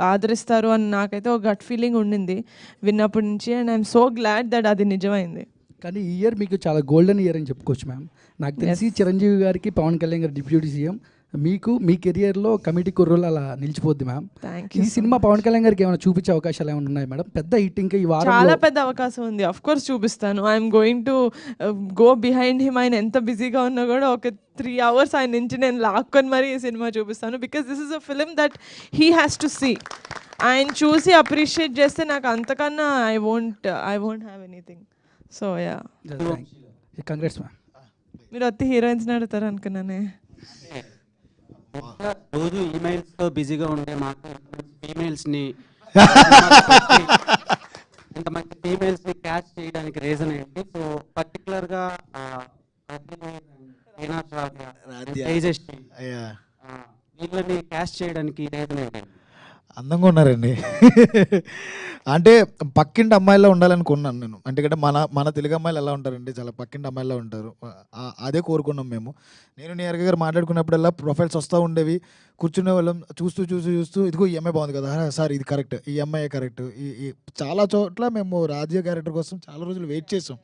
ఆదరిస్తారు అని నాకైతే ఒక గట్ ఫీలింగ్ ఉండింది విన్నప్పటి నుంచి. And I'm so glad that అది నిజమైంది. కానీ ఈ ఇయర్ మీకు చాలా గోల్డెన్ ఇయర్ అని చెప్పుకోవచ్చు మ్యామ్. నాకు తెలిసి చిరంజీవి గారికి, పవన్ కళ్యాణ్ గారి డిప్యూటీ సీఎం, మీకు మీ కెరియర్లో కమిటీ కుర్రోలు అలా నిలిచిపోద్ది మ్యామ్. Thank ఈ సినిమా పవన్ కళ్యాణ్ గారికి ఏమైనా చూపించే అవకాశాలు ఏమైనా ఉన్నాయి మేడం? పెద్ద హిట్ ఇంకా ఈ వారం చాలా పెద్ద అవకాశం ఉంది. ఆఫ్ కోర్స్ చూపిస్తాను. I'm going to go behind him. ఆయన ఎంత బిజీగా ఉన్నా కూడా ఒక 3 hours ఆయన నుంచి నేను లాక్కొని మరీ ఈ సినిమా చూపిస్తాను. Because this is a film that he has to see. ఆయన చూసి అప్రిషియేట్ చేస్తే నాకు అంతకన్నా I won't have anything. So ya, congrats ma'am. మీరు వచ్చి హీరోయిన్స్ అడుగుతారు అనుకున్నానే. రోజు ఈమెయిల్స్తో బిజీగా ఉండే మాకు ఫీమేల్స్ని ఇంతమంది ఫీమేల్స్ని క్యాచ్ చేయడానికి రీజన్ ఏంటి? సో పర్టికులర్గా వీళ్ళని క్యాచ్ చేయడానికి రీజన్ ఏంటి? అందంగా ఉన్నారండి. అంటే పక్కింటి అమ్మాయిలా ఉండాలనుకున్నాను నేను. ఎందుకంటే మన తెలుగు అమ్మాయిలు ఎలా ఉంటారండి, చాలా పక్కింటి అమ్మాయిలా ఉంటారు. అదే కోరుకున్నాం మేము. నేను నిహారిక గారు మాట్లాడుకున్నప్పుడల్లా ప్రొఫైల్స్ వస్తూ ఉండేవి. కూర్చునే వాళ్ళం, చూస్తూ ఇదిగో ఈ అమ్మాయి బాగుంది కదా సార్, ఇది కరెక్ట్, ఈ అమ్మాయి కరెక్ట్. ఈ చాలా చోట్ల మేము రాజ్య క్యారెక్టర్ కోసం చాలా రోజులు వెయిట్ చేసాం.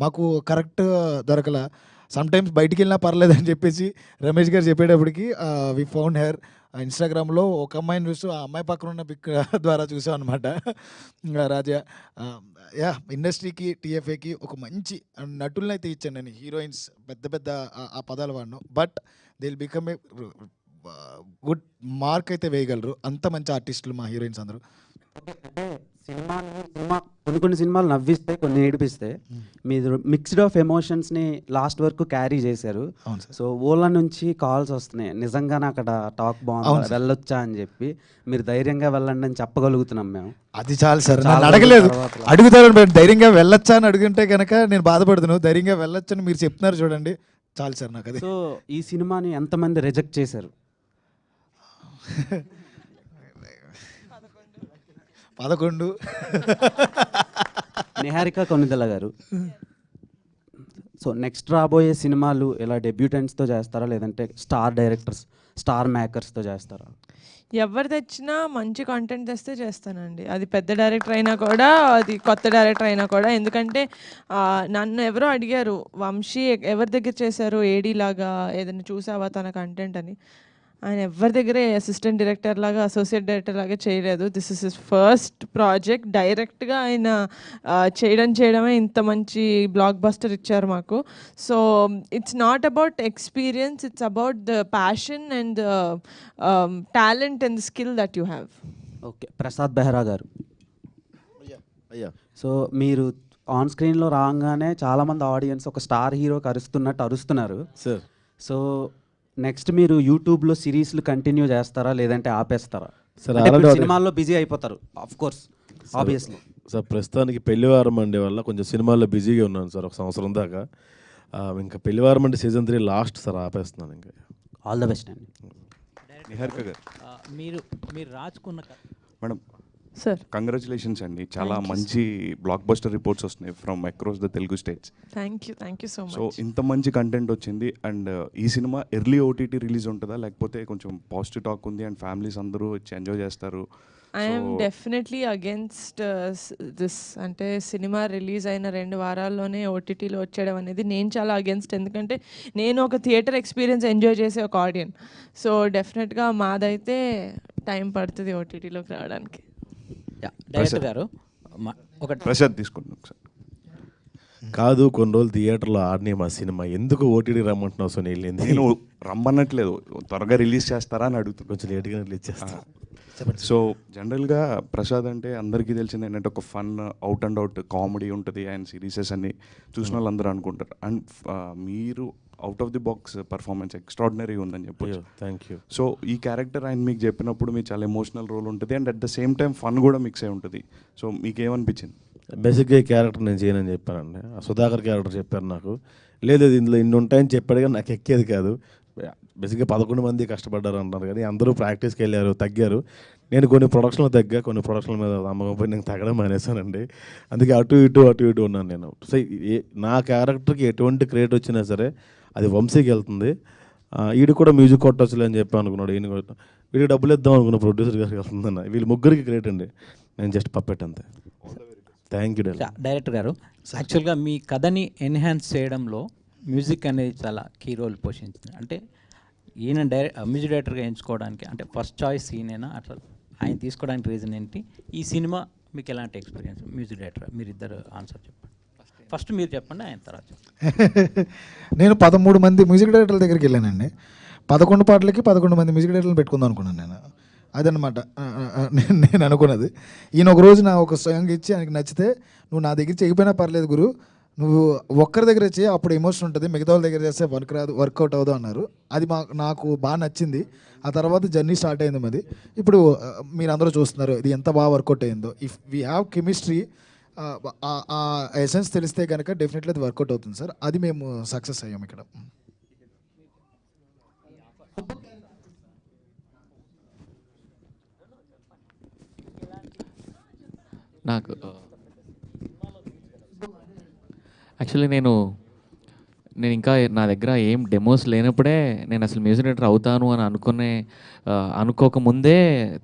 మాకు కరెక్ట్ దొరకల. సమ్టైమ్స్ బయటికి వెళ్ళినా పర్లేదని చెప్పేసి రమేష్ గారు చెప్పేటప్పటికి వి ఫౌండ్ హెర్. ఇన్స్టాగ్రామ్లో ఒక అమ్మాయిని చూస్తూ ఆ అమ్మాయి పక్కన ఉన్న పిక్ ద్వారా చూసాం అనమాట. రాజా యా ఇండస్ట్రీకి టీఎఫ్ఏకి ఒక మంచి నటులను అయితే ఇచ్చాను నేను. హీరోయిన్స్ పెద్ద ఆ పదాలు వాడిను, but they will become a good mark అయితే వేయగలరు. అంత మంచి ఆర్టిస్టులు మా హీరోయిన్స్ అందరూ. సినిమా కొన్ని సినిమాలు నవ్విస్తాయి, కొన్ని ఏడిపిస్తాయి. మీరు మిక్స్డ్ ఆఫ్ ఎమోషన్స్ని లాస్ట్ వరకు క్యారీ చేశారు. సో ఓలా నుంచి కాల్స్ వస్తున్నాయి, నిజంగానే అక్కడ టాక్ బాగుంది, వెళ్ళొచ్చా అని చెప్పి. మీరు ధైర్యంగా వెళ్ళండి అని చెప్పగలుగుతున్నాం మేము. అది చాలు సార్. నన్ను అడగలేదు, అడుగుతారు ధైర్యంగా వెళ్ళొచ్చా అని అడుగుంటే కనుక నేను బాధపడుతున్నాను. ధైర్యంగా వెళ్ళొచ్చని మీరు చెప్తున్నారు చూడండి, చాలు సార్ నాకు అది. సో ఈ సినిమాని ఎంతమంది రిజెక్ట్ చేశారు? 11. నిహారిక కొనిదెల గారు, సో నెక్స్ట్ రాబోయే సినిమాలు ఇలా డెబ్యూటెంట్స్తో చేస్తారా, లేదంటే స్టార్ డైరెక్టర్స్, స్టార్ మేకర్స్తో చేస్తారా? ఎవరు తెచ్చినా మంచి కంటెంట్ తెస్తే చేస్తానండి. అది పెద్ద డైరెక్టర్ అయినా కూడా, అది కొత్త డైరెక్టర్ అయినా కూడా. ఎందుకంటే నన్ను ఎవరో అడిగారు, వంశీ ఎవరి దగ్గర చేశారు ఏడీ లాగా, ఏదైనా చూసావా తన కంటెంట్ అని. ఆయన ఎవరి దగ్గరే అసిస్టెంట్ డైరెక్టర్ లాగా, అసోసియేట్ డైరెక్టర్ లాగా చేయలేదు. This is his first project. డైరెక్ట్గా ఆయన చేయడమే ఇంత మంచి బ్లాక్ బస్టర్ ఇచ్చారు మాకు. So it's not about experience, it's about the passion and talent and skill that you have. Okay, Prasad Behra గారు, సో మీరు ఆన్ స్క్రీన్లో రాగానే చాలామంది ఆడియన్స్ ఒక స్టార్ హీరోకి అరుస్తున్నారు సార్. సో నెక్స్ట్ మీరు యూట్యూబ్లో సిరీస్లు కంటిన్యూ చేస్తారా, లేదంటే ఆపేస్తారా? సార్ సినిమాల్లో బిజీ అయిపోతారు ఆఫ్ కోర్స్, ఆబ్వియస్లీ. సార్ ప్రస్తుతానికి పెళ్లివారం అండే వల్ల కొంచెం సినిమాల్లో బిజీగా ఉన్నాను సార్, 1 సంవత్సరం దాకా. ఇంకా పెళ్లివారం అంటే సీజన్ 3 లాస్ట్ సార్, ఆపేస్తున్నాను ఇంకా. ఆల్ ద బెస్ట్ అండి. నిహారిక గారు, మీరు రాసుకున్న మేడం సార్ కంగ్రాచులేషన్స్ అండి. చాలా మంచి బ్లాక్ బస్టర్ రిపోర్ట్స్ వస్తున్నాయి from across the Telugu states. Thank you so much. So ఇంత మంచి కంటెంట్ వచ్చింది. అండ్ ఈ సినిమా ఎర్లీ ఓటీటీ రిలీజ్ ఉంటుందా, లేకపోతే కొంచెం పాజిటివ్ టాక్ ఉంది అండ్ ఫ్యామిలీస్ అందరూ వచ్చి ఎంజాయ్ చేస్తారు? I'm definitely against this. అంటే సినిమా రిలీజ్ అయిన 2 వారాల్లోనే ఓటీటీలో వచ్చేయడం అనేది నేను చాలా అగేన్స్ట్. ఎందుకంటే నేను ఒక థియేటర్ ఎక్స్పీరియన్స్ ఎంజాయ్ చేసే ఒక ఆడియన్స్. సో డెఫినెట్గా మాదైతే టైం పడుతుంది ఓటీటీలోకి రావడానికి. డైరెక్టర్ గారు ప్రసాద్ తీసుకుంటున్నాం ఒకసారి. కాదు, కొన్ని రోజులు థియేటర్లో ఆడినే మా సినిమా ఎందుకు ఓటీటీ రమ్మంటున్నావు? సో నేను రమ్మన్నట్లేదు, త్వరగా రిలీజ్ చేస్తారా అని అడుగుతాను. కొంచెం లేట్గా రిలీజ్ చేస్తాను. సో జనరల్గా ప్రసాద్ అంటే అందరికీ తెలిసింది ఏంటంటే ఒక fun, out and out comedy ఉంటుంది. అండ్ సిరీసెస్ అన్ని చూసిన వాళ్ళు అందరూ అనుకుంటారు. అండ్ మీరు out of the box performance extraordinary ఉందని చెప్పొచ్చు. Thank you. సో ఈ క్యారెక్టర్ ఆయన మీకు చెప్పినప్పుడు మీకు చాలా ఎమోషనల్ రోల్ ఉంటుంది and at the same time fun కూడా మిక్స్ అయి ఉంటుంది. సో మీకు ఏమనిపించింది? బేసిక్గా ఈ క్యారెక్టర్ నేను చేయనని చెప్పానండి. సుధాకర్ క్యారెక్టర్ చెప్పారు నాకు. లేదు ఇందులో ఇన్ని ఉంటాయని చెప్పాడు కానీ నాకు ఎక్కేది కాదు. బేసిక్గా 11 మంది కష్టపడ్డారు అంటారు కానీ అందరూ ప్రాక్టీస్కి వెళ్ళారు, తగ్గారు. నేను కొన్ని ప్రొడక్షన్లు తగ్గా, కొన్ని ప్రొడక్షన్ల మీద అమ్మకపోయి నేను తగ్గడం మానేశానండి. అందుకే అటు ఇటు ఉన్నాను నేను. సో నా క్యారెక్టర్కి ఎటువంటి క్రియేట్ వచ్చినా సరే అది వంశీకి వెళ్తుంది. వీడు కూడా మ్యూజిక్ కొట్టొచ్చులే అని చెప్పి అనుకున్నాడు. ఈయన కూడా వీడికి డబ్బులు ఇద్దాం అనుకున్న ప్రొడ్యూసర్ గారికి వెళ్తుందన్న. వీళ్ళు ముగ్గురికి క్రియేట్ అండి, నేను జస్ట్ పప్పెట్ అంతే. థ్యాంక్ యూ డైరెక్టర్ గారు. యాక్చువల్గా మీ కథని ఎన్హాన్స్ చేయడంలో మ్యూజిక్ అనేది చాలా కీ రోల్ పోషించింది. అంటే ఈయన మ్యూజిక్ డైరెక్టర్గా ఎంచుకోవడానికి అంటే ఫస్ట్ చాయిస్ ఈయనేనా అట్లా ఆయన తీసుకోవడానికి రీజన్ ఏంటి? ఈ సినిమా మీకు ఎలాంటి ఎక్స్పీరియన్స్? మ్యూజిక్ డైరెక్టర్ మీరు ఇద్దరు ఆన్సర్ చెప్పండి. ఫస్ట్ మీరు చెప్పండి, ఆయన తర్వాత నేను 13 మంది మ్యూజిక్ డైరెక్టర్ల దగ్గరికి వెళ్ళానండి. 11 పాటలకి 11 మంది మ్యూజిక్ డైరెక్టర్లు పెట్టుకుందాం అనుకున్నాను నేను. అదనమాట నేను అనుకున్నది. ఈయన ఒక రోజు నా ఒక సాంగ్ ఇచ్చి ఆయనకి నచ్చితే, నువ్వు నా దగ్గర చేయకపోయినా పర్లేదు గురు, నువ్వు ఒక్కరి దగ్గర చేయి, అప్పుడు ఎమోషన్ ఉంటుంది, మిగతా వాళ్ళ దగ్గర చేస్తే వర్కౌట్ అవ్వదు అన్నారు. అది నాకు బాగా నచ్చింది. ఆ తర్వాత జర్నీ స్టార్ట్ అయింది మాది. ఇప్పుడు మీరు అందరూ చూస్తున్నారు ఇది ఎంత బాగా వర్కౌట్ అయిందో. ఇఫ్ వీ హ్యావ్ కెమిస్ట్రీ, ఆ ఎసెన్స్ తెలిస్తే కనుక డెఫినెట్లీ అది వర్కౌట్ అవుతుంది సార్. అది మేము సక్సెస్ అయ్యాం ఇక్కడ. నాకు యాక్చువల్లీ నేను ఇంకా నా దగ్గర ఏం డెమోస్ లేనప్పుడే నేను అసలు మ్యూజిక్ డైరెక్టర్ అవుతాను అని అనుకోకముందే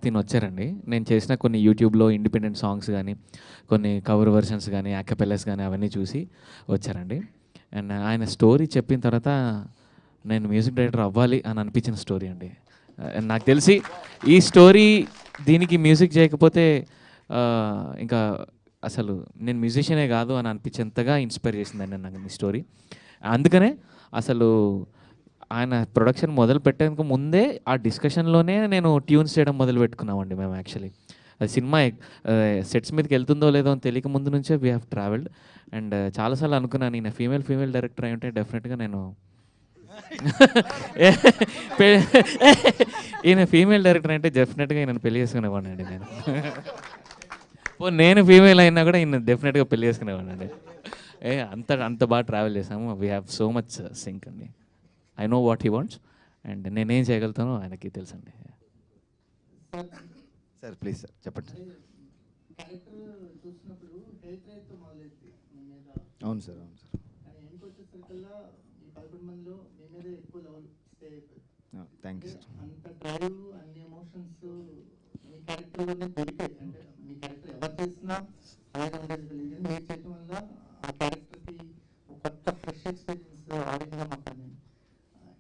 తిని వచ్చారండి. నేను చేసిన కొన్ని యూట్యూబ్లో ఇండిపెండెంట్ సాంగ్స్ కానీ, కొన్ని కవర్ వెర్షన్స్ కానీ, యాకపెల్లస్ కానీ అవన్నీ చూసి వచ్చారండి. అండ్ ఆయన స్టోరీ చెప్పిన తర్వాత నేను మ్యూజిక్ డైరెక్టర్ అవ్వాలి అని అనిపించిన స్టోరీ అండి. నాకు తెలిసి ఈ స్టోరీ దీనికి మ్యూజిక్ చేయకపోతే ఇంకా అసలు నేను మ్యూజిషియనే కాదు అని అనిపించేంతగా ఇన్స్పైర్ చేసిందండి నాకు ఈ స్టోరీ. అందుకనే అసలు ఆయన ప్రొడక్షన్ మొదలు పెట్టడానికి ముందే ఆ డిస్కషన్లోనే నేను ట్యూన్స్ చేయడం మొదలు పెట్టుకున్నామండి మేము. యాక్చువల్లీ అది సినిమా సెట్స్ మీదకి వెళ్తుందో లేదో అని తెలియక ముందు నుంచే వీ హ్యావ్ ట్రావెల్డ్. అండ్ చాలాసార్లు అనుకున్నాను ఈయన ఫీమేల్ డైరెక్టర్ అయి ఉంటే డెఫినెట్గా నేను ఈయన ఫీమేల్ డైరెక్టర్ అంటే డెఫినెట్గా ఈయన పెళ్లి చేసుకునేవాడిని అండి నేను. నేను ఫీమేల్ అయినా కూడా ఈయన డెఫినెట్గా పెళ్లి చేసుకునేవాడిని అండి. అంత బాగా ట్రావెల్ చేసాము. We have so much sync అండి. I know what he wants and నేనేం చేయగలుగుతానో ఆయనకి తెలుసండి. సార్ ప్లీజ్ సార్ చెప్పండి. అవును సార్, అవును sir. Thank you sir.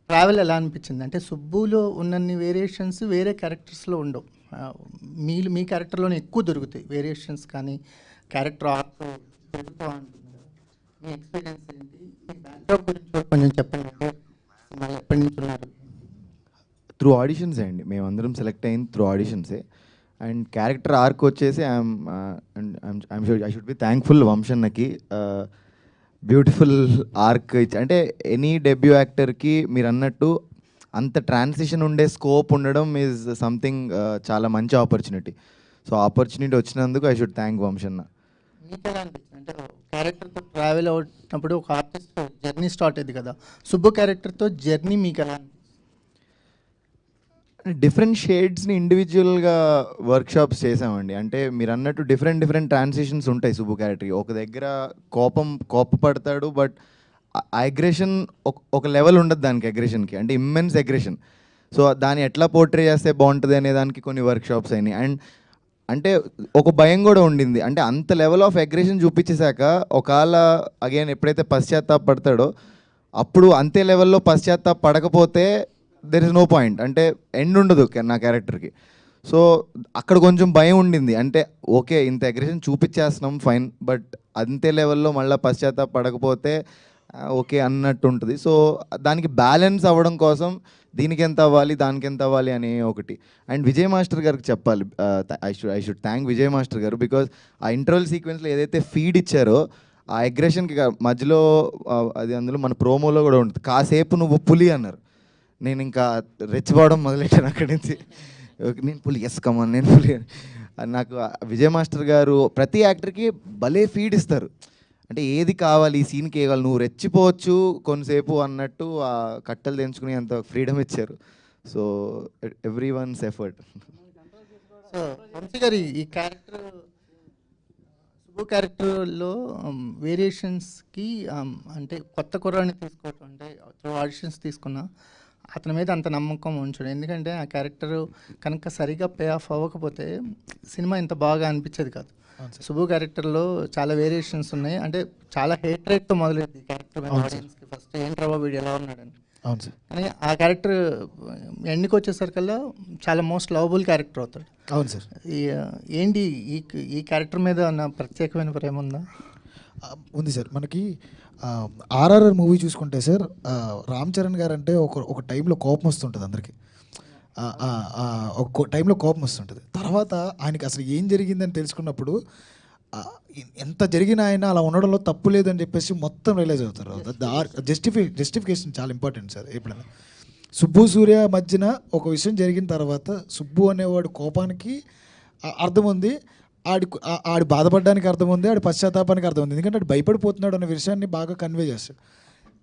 Travel ఎలా అనిపించింది అంటే సుబ్బులో ఉన్నన్ని వేరియేషన్స్ వేరే క్యారెక్టర్స్లో ఉండవు. మీ క్యారెక్టర్లోనే ఎక్కువ దొరుకుతాయి వేరియేషన్స్, కానీ క్యారెక్టర్ ఆర్క్ దొరుకుతూ ఉంటుంది. మీ ఎక్స్పీరియన్స్ ఏంటి? మీ బ్యాక్డ్రాప్ గురించి కొంచెం చెప్పండి. మళ్ళీ ఎప్పటి నుంచి ఉన్నారు? త్రూ ఆడిషన్సే అండి, మేమందరం సెలెక్ట్ అయింది త్రూ ఆడిషన్సే. అండ్ క్యారెక్టర్ ఆర్క్ వచ్చేసి I'm sure I should be thankful వంశన్నకి. బ్యూటిఫుల్ ఆర్క్ ఇచ్చి, అంటే ఎనీ డెబ్యూ యాక్టర్కి మీరు అన్నట్టు అంత ట్రాన్సిషన్ ఉండే స్కోప్ ఉండడం ఈజ్ సంథింగ్ చాలా మంచి ఆపర్చునిటీ. సో ఆపర్చునిటీ వచ్చినందుకు ఐ షుడ్ థ్యాంక్ వంశన్న. మీకు ఎలా అనిపించింది అంటే క్యారెక్టర్తో ట్రావెల్ అవుతున్నప్పుడు ఒక ఆర్టిస్ట్ జర్నీ స్టార్ట్ అయింది కదా, సుబ్బు క్యారెక్టర్తో జర్నీ మీకు ఎలా? డిఫరెంట్ షేడ్స్ని ఇండివిజువల్గా వర్క్షాప్స్ చేసామండి. అంటే మీరు అన్నట్టు డిఫరెంట్ ట్రాన్సిషన్స్ ఉంటాయి సుబ్బు క్యారెక్టర్కి. ఒక దగ్గర కోపపడతాడు, బట్ అగ్రెషన్ ఒక లెవెల్ ఉండదు దానికి, అగ్రెషన్కి అంటే ఇమ్మెన్స్ అగ్రెషన్. సో దాన్ని ఎట్లా పోర్ట్రే చేస్తే బాగుంటుంది అనే దానికి కొన్ని వర్క్షాప్స్ అయినాయి. అండ్ అంటే ఒక భయం కూడా ఉండింది, అంటే అంత లెవెల్ ఆఫ్ అగ్రెషన్ చూపించేశాక ఒకవేళ అగైన్ ఎప్పుడైతే పశ్చాత్తాపడతాడో అప్పుడు అంతే లెవెల్లో పశ్చాత్తాపడకపోతే దెర్ ఇస్ నో పాయింట్, అంటే ఎండ్ ఉండదు నా క్యారెక్టర్కి. సో అక్కడ కొంచెం భయం ఉండింది, అంటే ఓకే ఇంత అగ్రెషన్ చూపించేస్తున్నాం ఫైన్, బట్ అంతే లెవెల్లో మళ్ళీ పశ్చాత్తాపడకపోతే ఓకే అన్నట్టు ఉంటుంది. సో దానికి బ్యాలెన్స్ అవ్వడం కోసం దీనికి ఎంత అవ్వాలి దానికి ఎంత అవ్వాలి అని ఒకటి. అండ్ విజయ్ మాస్టర్ గారికి చెప్పాలి, I should thank Vijay master గారు, బికాజ్ ఆ ఇంటర్వల్ సీక్వెన్స్లో ఏదైతే ఫీడ్ ఇచ్చారో ఆ అగ్రెషన్కి మధ్యలో అది అందులో మన ప్రోమోలో కూడా ఉంటుంది, కాసేపు నువ్వు పులి అన్నారు. నేను ఇంకా రెచ్చిపోవడం మొదలెట్టాను అక్కడి నుంచి, నేను పులి, ఎస్ కమాన్ నేను పులి. నాకు విజయ్ మాస్టర్ గారు ప్రతి యాక్టర్కి భలే ఫీడ్ ఇస్తారు, అంటే ఏది కావాలి ఈ సీన్కి ఏ కావాలి, నువ్వు రెచ్చిపోవచ్చు కొంతసేపు అన్నట్టు ఆ కట్టలు తెంచుకుని అంత ఫ్రీడమ్ ఇచ్చారు. So everyone's effort. So Vamsi garu ఈ క్యారెక్టర్ సుబ్బు క్యారెక్టర్లో వేరియేషన్స్కి అంటే కొత్త కుర్రాన్ని తీసుకోవటం, అంటే ఆడిషన్స్ తీసుకున్నా అతని మీద అంత నమ్మకం ఉంచడం, ఎందుకంటే ఆ క్యారెక్టర్ కనుక సరిగా పే ఆఫ్ అవ్వకపోతే సినిమా ఇంత బాగా అనిపించేది కాదు. సుబ్బు క్యారెక్టర్లో చాలా వేరియేషన్స్ ఉన్నాయి, అంటే చాలా హేట్ రేట్తో మొదలైంది ఈ క్యారెక్టర్ ఆడియన్స్కి. ఫస్ట్ ఏంట్రా వీడు ఎలా ఉన్నాడని, అవును సార్. కానీ ఆ క్యారెక్టర్ ఎండ్కి వచ్చేసరికల్లా చాలా మోస్ట్ లవబుల్ క్యారెక్టర్ అవుతాడు. అవును సార్. ఏంటి ఈ క్యారెక్టర్ మీద నా ప్రత్యేకమైన ప్రేమ ఉందా? ఉంది సార్. మనకి ఆర్ఆర్ఆర్ మూవీ చూసుకుంటే సార్, రామ్ చరణ్ గారు అంటే ఒక టైంలో కోపం వస్తుంటుంది అందరికీ. ఒక టైంలో కోపం వస్తుంటుంది. తర్వాత ఆయనకి అసలు ఏం జరిగిందని తెలుసుకున్నప్పుడు ఎంత జరిగినా ఆయన అలా ఉండడంలో తప్పు లేదని చెప్పేసి మొత్తం రియలైజ్ అవుతారు. జస్టిఫికేషన్ చాలా ఇంపార్టెంట్ సార్. ఎప్పుడైనా సుబ్బు సూర్య మధ్యన ఒక విషయం జరిగిన తర్వాత సుబ్బు అనేవాడు కోపానికి అర్థం ఉంది, ఆడి బాధపడడానికి అర్థం ఉంది, ఆడి పశ్చాత్తాపానికి అర్థం ఉంది. ఎందుకంటే ఆడు భయపడిపోతున్నాడు అనే విషయాన్ని బాగా కన్వే చేస్తాడు.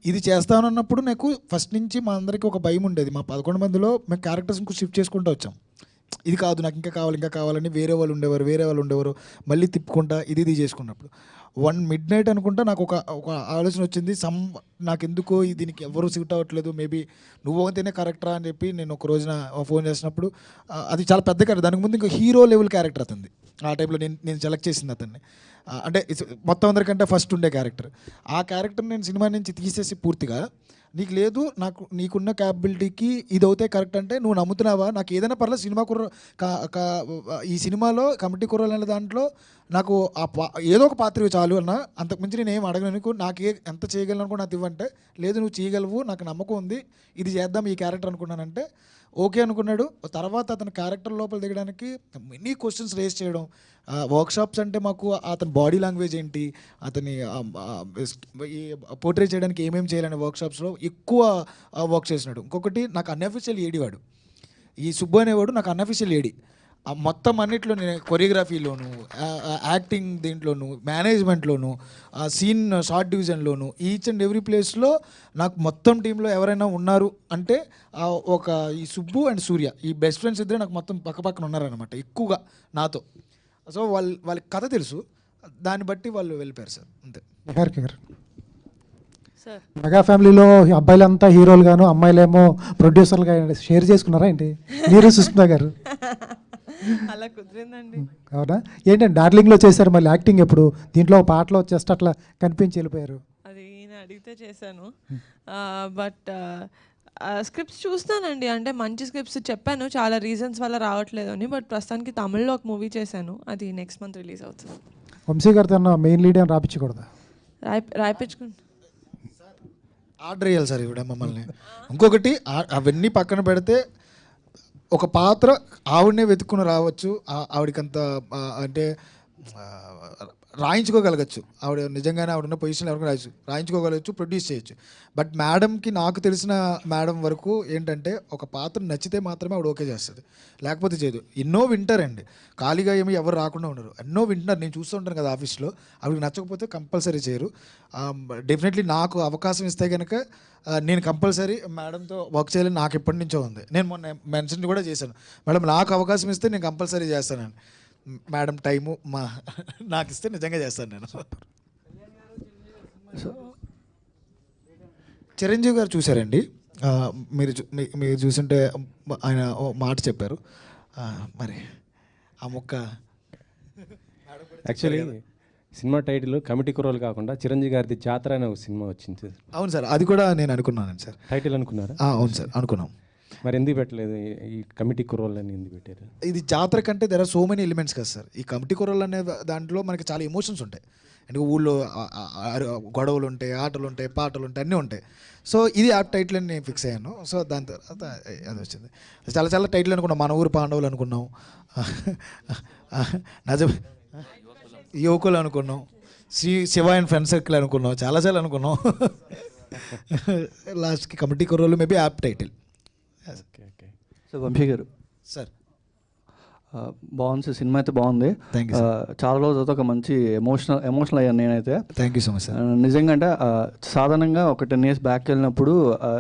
ఇది చేస్తానన్నప్పుడు నాకు ఫస్ట్ నుంచి మా అందరికీ ఒక భయం ఉండేది. మా 11 మందిలో మేము క్యారెక్టర్స్ ఇంకో షిఫ్ట్ చేసుకుంటూ వచ్చాం. ఇది కాదు నాకు ఇంకా కావాలని వేరే వాళ్ళు ఉండేవారు మళ్ళీ తిప్పుకుంటా ఇది చేసుకున్నప్పుడు 1 midnight అనుకుంటా నాకు ఒక ఆలోచన వచ్చింది. నాకెందుకో దీనికి ఎవరు సూట్ అవ్వట్లేదు, మేబీ నువ్వు అయితేనే కరెక్టరా అని చెప్పి నేను ఒక రోజున ఫోన్ చేసినప్పుడు అది చాలా పెద్ద క్యారెక్టర్. దానికి ముందు ఇంకా హీరో లెవెల్ క్యారెక్టర్ అతనిది. ఆ టైంలో నేను సెలెక్ట్ చేసింది అతన్ని. అంటే మొత్తం అందరికంటే ఫస్ట్ ఉండే క్యారెక్టర్. ఆ క్యారెక్టర్ నేను సినిమా నుంచి తీసేసి పూర్తిగా నీకు లేదు, నీకున్న క్యాపబిలిటీకి ఇది అవుతే కరెక్ట్ అంటే నువ్వు నమ్ముతున్నావా, నాకు ఏదైనా పర్లేదు సినిమా ఈ సినిమాలో కమిటీ కుర్రాలు అనే దాంట్లో నాకు ఏదో ఒక పాత్ర చాలు అన్న, అంతకుమించి నేను ఏం అడగను, నాకు ఎంత చేయగలను అనుకో నాకు ఇవ్వంటే లేదు నువ్వు చేయగలవు, నాకు నమ్మకం ఉంది, ఇది చేద్దాం ఈ క్యారెక్టర్ అనుకున్నానంటే ఓకే అనుకున్నాడు. తర్వాత అతని క్యారెక్టర్ లోపల దిగడానికి మెనీ క్వశ్చన్స్ రేస్ చేయడం. వర్క్షాప్స్ అంటే మాకు అతని బాడీ లాంగ్వేజ్ ఏంటి, అతని పోర్ట్రే చేయడానికి ఏమేమి చేయాలనే వర్క్షాప్స్లో ఎక్కువ వర్క్ చేసినాడు. ఇంకొకటి నాకు అన్అఫీషియల్ ఏడి వాడు, ఈ సుబ్బు అనేవాడు నాకు అన్అఫీషియల్ ఏడి. మొత్తం అన్నిట్లో నేను కొరియోగ్రఫీలోను, యాక్టింగ్ దీంట్లోను, మేనేజ్మెంట్లోను, సీన్ షార్ట్ డివిజన్లోను, ఈచ్ అండ్ ఎవ్రీ ప్లేస్లో నాకు మొత్తం టీంలో ఎవరైనా ఉన్నారు అంటే ఈ సుబ్బు అండ్ సూర్య ఈ బెస్ట్ ఫ్రెండ్స్ ఇద్దరే నాకు మొత్తం పక్కపక్కన ఉన్నారనమాట ఎక్కువగా నాతో. సో వాళ్ళకి కథ తెలుసు, దాన్ని బట్టి వాళ్ళు వెళ్ళిపోయారు సార్. అంతే. నిహారిక గారు, మెగా ఫ్యామిలీలో అబ్బాయిలంతా హీరోలు గాను అమ్మాయిలేమో ప్రొడ్యూసర్లుగా షేర్ చేసుకున్నారా ఏంటి మీరు సుష్మా గారు? అలా కుదిరిందండి. అవునా? ఏంటంటే డార్లింగ్లో చేశారు, మళ్ళీ యాక్టింగ్ ఎప్పుడు దీంట్లో పాటలో జస్ట్ అట్లా కనిపించి వెళ్ళిపోయారు. అది ఈయన అడిగితే చేశాను. బట్ స్క్రిప్ట్స్ చూస్తానండి, అంటే మంచి స్క్రిప్ట్స్ చెప్పాను, చాలా రీజన్స్ వల్ల రావట్లేదు అని. బట్ ప్రస్తుతానికి తమిళ్లో ఒక మూవీ చేశాను, అది నెక్స్ట్ మంత్ రిలీజ్ అవుతుంది. వంశీ గారితో మెయిన్ లీడ్ అని రాపించకూడదా? రాయించుకుంటా. ఆర్డర్ చేయాలి సార్ ఇవిడ మమ్మల్ని. ఇంకొకటి అవన్నీ పక్కన పెడితే ఒక పాత్ర ఆవిడనే వెతుక్కుని రావచ్చు, ఆవిడకంత అంటే రాయించుకోగలగచ్చు, ఆవిడ నిజంగానే ఆవిడ ఉన్న పొజిషన్లో ఎవరికి రాయించుకోగలగచ్చు, ప్రొడ్యూస్ చేయొచ్చు. బట్ మేడంకి నాకు తెలిసిన మేడం వరకు ఏంటంటే ఒక పాత్ర నచ్చితే మాత్రమే ఆవిడ ఓకే చేస్తుంది, లేకపోతే చేయదు. ఎన్నో వింటారండి, ఖాళీగా ఏమి ఎవరు రాకుండా ఉండరు, ఎన్నో వింటున్నారు. నేను చూస్తూ ఉంటాను కదా ఆఫీస్లో, ఆవిడకి నచ్చకపోతే కంపల్సరీ చేయరు. డెఫినెట్లీ నాకు అవకాశం ఇస్తే కనుక నేను కంపల్సరీ మేడంతో వర్క్ చేయాలని నాకు ఎప్పటి నుంచో ఉంది. నేను మొన్న మెన్షన్ కూడా చేశాను, మేడం నాకు అవకాశం ఇస్తే నేను కంపల్సరీ చేస్తానని. మేడం టైము నాకు ఇస్తే నిజంగా చేస్తాను నేను. చిరంజీవి గారు చూసారండి, మీరు చూసుంటే ఆయన మాట చెప్పారు, మరి ఆ మొక్క యాక్చువల్లీ సినిమా టైటిల్ కమిటీ కుర్రోలు కాకుండా చిరంజీవి గారిది జాతర అనే ఒక సినిమా వచ్చింది. అవును సార్, అది కూడా నేను అనుకున్నాను సార్. టైటిల్ అనుకున్నారా? అవును సార్ అనుకున్నాం. మరి ఎందుకు పెట్టలేదు ఈ కమిటీ కుర్రోళ్ళు అని ఎందుకు పెట్టారు? ఇది జాతర కంటే there are so many elements కదా సార్. ఈ కమిటీ కుర్రోళ్ళు అనే దాంట్లో మనకి చాలా ఎమోషన్స్ ఉంటాయి, అంటే ఊళ్ళో గొడవలు ఉంటాయి, ఆటలు ఉంటాయి, పాటలు ఉంటాయి, అన్నీ ఉంటాయి. సో ఇది ఆ టైటిల్ అని నేను ఫిక్స్ అయ్యాను. సో దాని తర్వాత అది వచ్చింది. చాలా చాలా టైటిల్ అనుకున్నాం, మన ఊరు పాండవులు అనుకున్నాం, యువకులు అనుకున్నాం, శివ అండ్ ఫ్రెండ్ సర్కిల్ అనుకున్నాం, చాలా చాలా అనుకున్నాం. లాస్ట్కి Committee Kurrollu maybe apt title. So Vamsi garu sir, బాగుంది సార్, సినిమా అయితే బాగుంది. చాలా రోజుల తర్వాత ఒక మంచి ఎమోషనల్ అయ్యాను నేనైతే. Thank you so much sir. నిజంగా అంటే సాధారణంగా ఒక 10 years బ్యాక్ వెళ్ళినప్పుడు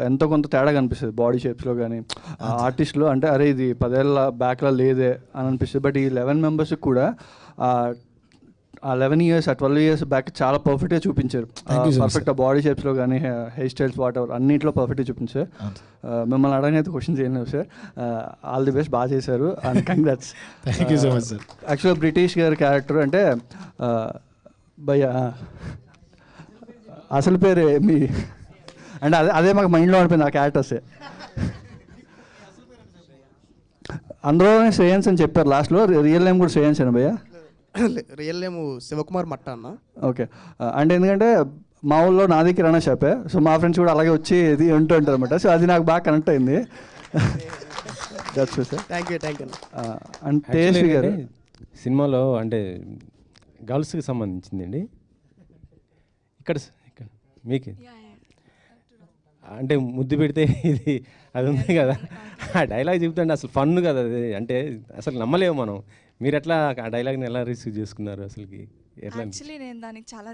ఎంతో కొంత తేడా కనిపిస్తుంది బాడీ షేప్స్లో కానీ ఆర్టిస్ట్లో. అంటే అరే ఇది 10 ఏళ్ళ బ్యాక్లో లేదే అని అనిపిస్తుంది. బట్ ఈ 11 members కూడా ఆ 11 years, 12 years బ్యాక్ చాలా పర్ఫెక్ట్గా చూపించారు. పర్ఫెక్ట్ బాడీ షేప్స్లో కానీ హెయిర్ స్టైల్స్ వాట్ ఎవర్ అన్నింటిలో పర్ఫెక్ట్గా చూపించారు. మిమ్మల్ని అడగనైతే క్వశ్చన్స్ ఏం లేవు సార్. ఆల్ ది బెస్ట్, బాగా చేశారు and congrats. Thank you so much sir. యాక్చువల్గా బ్రిటిష్ గారి క్యారెక్టర్ అంటే భయ్యా అసలు పేరే మీ అంటే అదే మాకు మైండ్లో అనిపోయింది ఆ క్యారెక్టర్సే. అందులోనే శ్రేయన్స్ అని చెప్పారు లాస్ట్లో. రియల్ నేమ్ కూడా శ్రేయన్స్ అని భయ్యా? రియల్ నేమ్ శివకుమార్ మట్ట అన్న. ఓకే. అంటే ఎందుకంటే మా ఊళ్ళో నాది కిరాణా షాపే, సో మా ఫ్రెండ్స్ కూడా అలాగే వచ్చి ఇది ఉంటూ ఉంటారు అనమాట. సో అది నాకు బాగా కనెక్ట్ అయింది. Thank you. అంటే సినిమాలో అంటే గర్ల్స్కి సంబంధించిందండి. ఇక్కడ మీకు అంటే ముద్దు పెడితే ఇది అది ఉంది కదా, ఆ డైలాగ్ చెప్తుంటే అసలు ఫన్ కదా అది. అంటే అసలు నమ్మలేము మనం. మీరు ఎట్లా ఆ డైలాగ్ని ఎలా రిసీవ్ చేసుకున్నారు అసలుకి? ఎట్లా? యాక్చువల్లీ నేను దానికి చాలా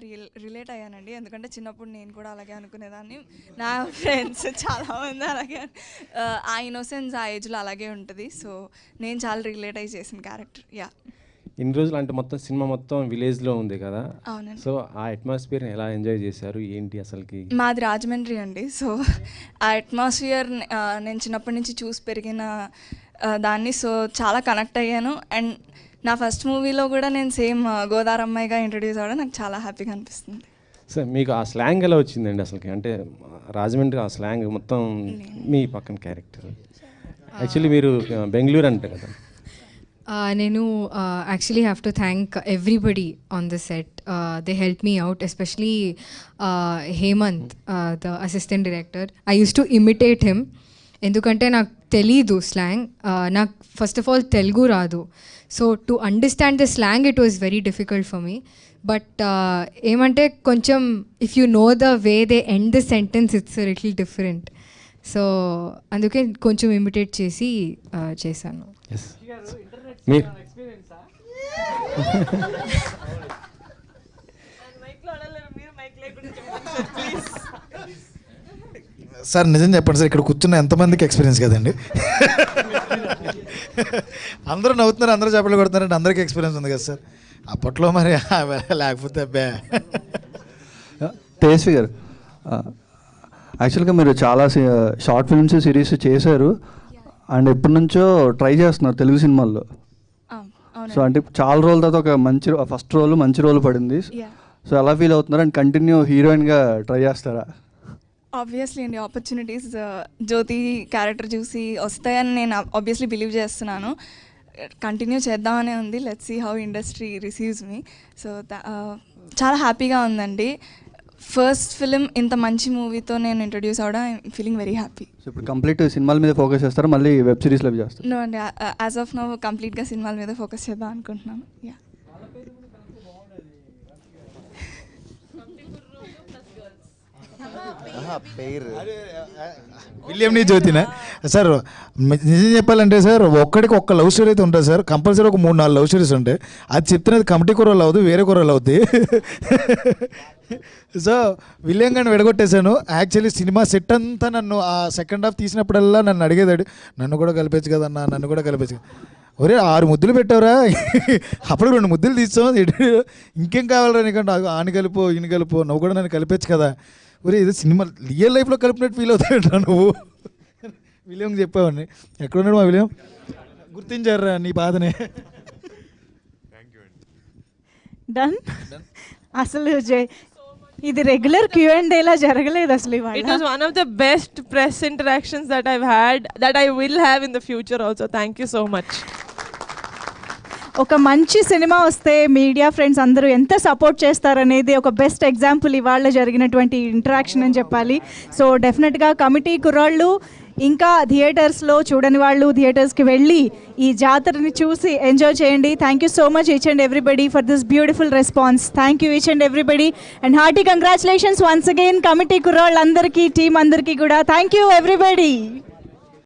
రిలేట్ అయ్యానండి. ఎందుకంటే చిన్నప్పుడు నేను కూడా అలాగే అనుకునేదాన్ని, నా ఫ్రెండ్స్ చాలామంది అలాగే. ఆ ఇన్నోసెన్స్ ఆ ఏజ్లో అలాగే ఉంటుంది. సో నేను చాలా రిలేట్ అయ్యి చేసిన క్యారెక్టర్. యా. ఇన్ని రోజులు అంటే మొత్తం సినిమా మొత్తం విలేజ్లో ఉంది కదా, అవునండి. సో ఆ అట్మాస్ఫియర్ని ఎలా ఎంజాయ్ చేశారు ఏంటి అసలుకి? మాది రాజమండ్రి అండి. సో ఆ అట్మాస్ఫియర్ నేను చిన్నప్పటి నుంచి చూసి పెరిగిన దాన్ని, సో చాలా కనెక్ట్ అయ్యాను. అండ్ నా ఫస్ట్ మూవీలో కూడా నేను సేమ్ గోదారమ్మాయిగా ఇంట్రడ్యూస్ అవ్వడం నాకు చాలా హ్యాపీగా అనిపిస్తుంది. సార్ మీకు ఆ స్లాంగ్ ఎలా వచ్చిందండి అసలుకి? అంటే రాజమండ్రి ఆ స్లాంగ్ మొత్తం మీ పక్కన క్యారెక్టర్. యాక్చువల్లీ మీరు బెంగళూరు అంటే కదా. నేను actually have to thank everybody on the set. They help me out, especially Hemant, the assistant director. I use to imitate him, ఎందుకంటే నాకు తెలీదు స్లాంగ్. నాకు ఫస్ట్ ఆఫ్ ఆల్ తెలుగు రాదు. So to understand the slang it was very difficult for me. But ఏమంటే కొంచెం if you know the way they end the sentence it's little different. So అందుకే కొంచెం imitate చేసి చేశాను. సార్ నిజం చెప్పండి సార్, ఇక్కడ కూర్చున్న ఎంతమందికి ఎక్స్పీరియన్స్ కదండి? అందరూ నవ్వుతున్నారు, అందరూ చెప్పలు కొడుతున్నారంటే అందరికీ ఎక్స్పీరియన్స్ ఉంది కదా సార్. అప్పట్లో మరి లేకపోతే అబ్బా. తేజస్వి గారు, యాక్చువల్గా మీరు చాలా షార్ట్ ఫిల్మ్స్ సిరీస్ చేశారు అండ్ ఎప్పటి నుంచో ట్రై చేస్తున్నారు తెలుగు సినిమాల్లో. సో అంటే చాలా రోజుల తర్వాత ఒక మంచి ఫస్ట్ రోల్ మంచి రోల్ పడింది. సో ఎలా ఫీల్ అవుతున్నారు అండ్ కంటిన్యూ హీరోయిన్గా ట్రై చేస్తారా? ఆబ్వియస్లీ అండి, ఆపర్చునిటీస్ జ్యోతి క్యారెక్టర్ చూసి వస్తాయని నేను ఆబ్వియస్లీ బిలీవ్ చేస్తున్నాను. కంటిన్యూ చేద్దామనే ఉంది. Let's see how industry receives me. So చాలా హ్యాపీగా ఉందండి. ఫస్ట్ ఫిలిం ఇంత మంచి మూవీతో నేను ఇంట్రడ్యూస్ అవడం I'm feeling very happy. So ఇప్పుడు కంప్లీట్ సినిమాల మీద ఫోకస్ చేస్తారా, మళ్ళీ వెబ్ సిరీస్లో చేస్తారు? నో అండి, యాజ్ ఆఫ్ నౌ కంప్లీట్గా సినిమాల మీద ఫోకస్ చేద్దాం అనుకుంటున్నాను. యా. విలియంని జ్యోతినా సార్? నిజం చెప్పాలంటే సార్, ఒక్కడికి ఒక్క లవ్ స్టోరీ అయితే ఉంటుంది సార్. కంపల్సరీ ఒక 3-4 లవ్ స్టోరీస్ ఉంటాయి. అది చెప్తున్నది కమిటీ కూరలు అవ్వదు, వేరే కూరలు అవుతాయి. సో విలియం గారిని విడగొట్టేశాను. యాక్చువల్లీ సినిమా సెట్ అంతా నన్ను ఆ సెకండ్ హాఫ్ తీసినప్పుడల్లా నన్ను అడిగేదాడు, నన్ను కూడా కలిపేచ్చు కదన్నా, నన్ను కూడా కలిపేచ్చు. ఒరే 6 ముద్దులు పెట్టావురా, అప్పుడు 2 ముద్దులు తీస్తాం, ఇంకేం కావాలరా నీకంటే ఆని కలుపు ఈయన కలుపు, నువ్వు కూడా నన్ను కలిపేచ్చు కదా. ఒరే ఇది సినిమా రియల్ లైఫ్లో కలిపినట్టు ఫీల్ అవుతాడు నువ్వు. విలియంకి చెప్పావని. ఎక్కడున్నాడు మా విలియం? గుర్తించారా నీ బాధనే? డన్. అసలు ఇది రెగ్యులర్ Q&A లా జరగలేదు అసలు ఇవాళ. It was one of the best press interactions that I've had, that I will have in the future also. Thank you so much. ఒక మంచి సినిమా వస్తే మీడియా ఫ్రెండ్స్ అందరూ ఎంత సపోర్ట్ చేస్తారనేది ఒక బెస్ట్ ఎగ్జాంపుల్ ఇవాళ జరిగినటువంటి ఇంటరాక్షన్ అని చెప్పాలి. సో డెఫినెట్గా కమిటీ కుర్రాళ్ళు ఇంకా థియేటర్స్లో చూడని వాళ్ళు థియేటర్స్కి వెళ్ళి ఈ జాతరని చూసి ఎంజాయ్ చేయండి. Thank you so much each and everybody for this beautiful response. Thank you each and everybody and hearty congratulations once again committee కుర్రాళ్ళందరికీ, టీం అందరికీ కూడా. Thank you everybody.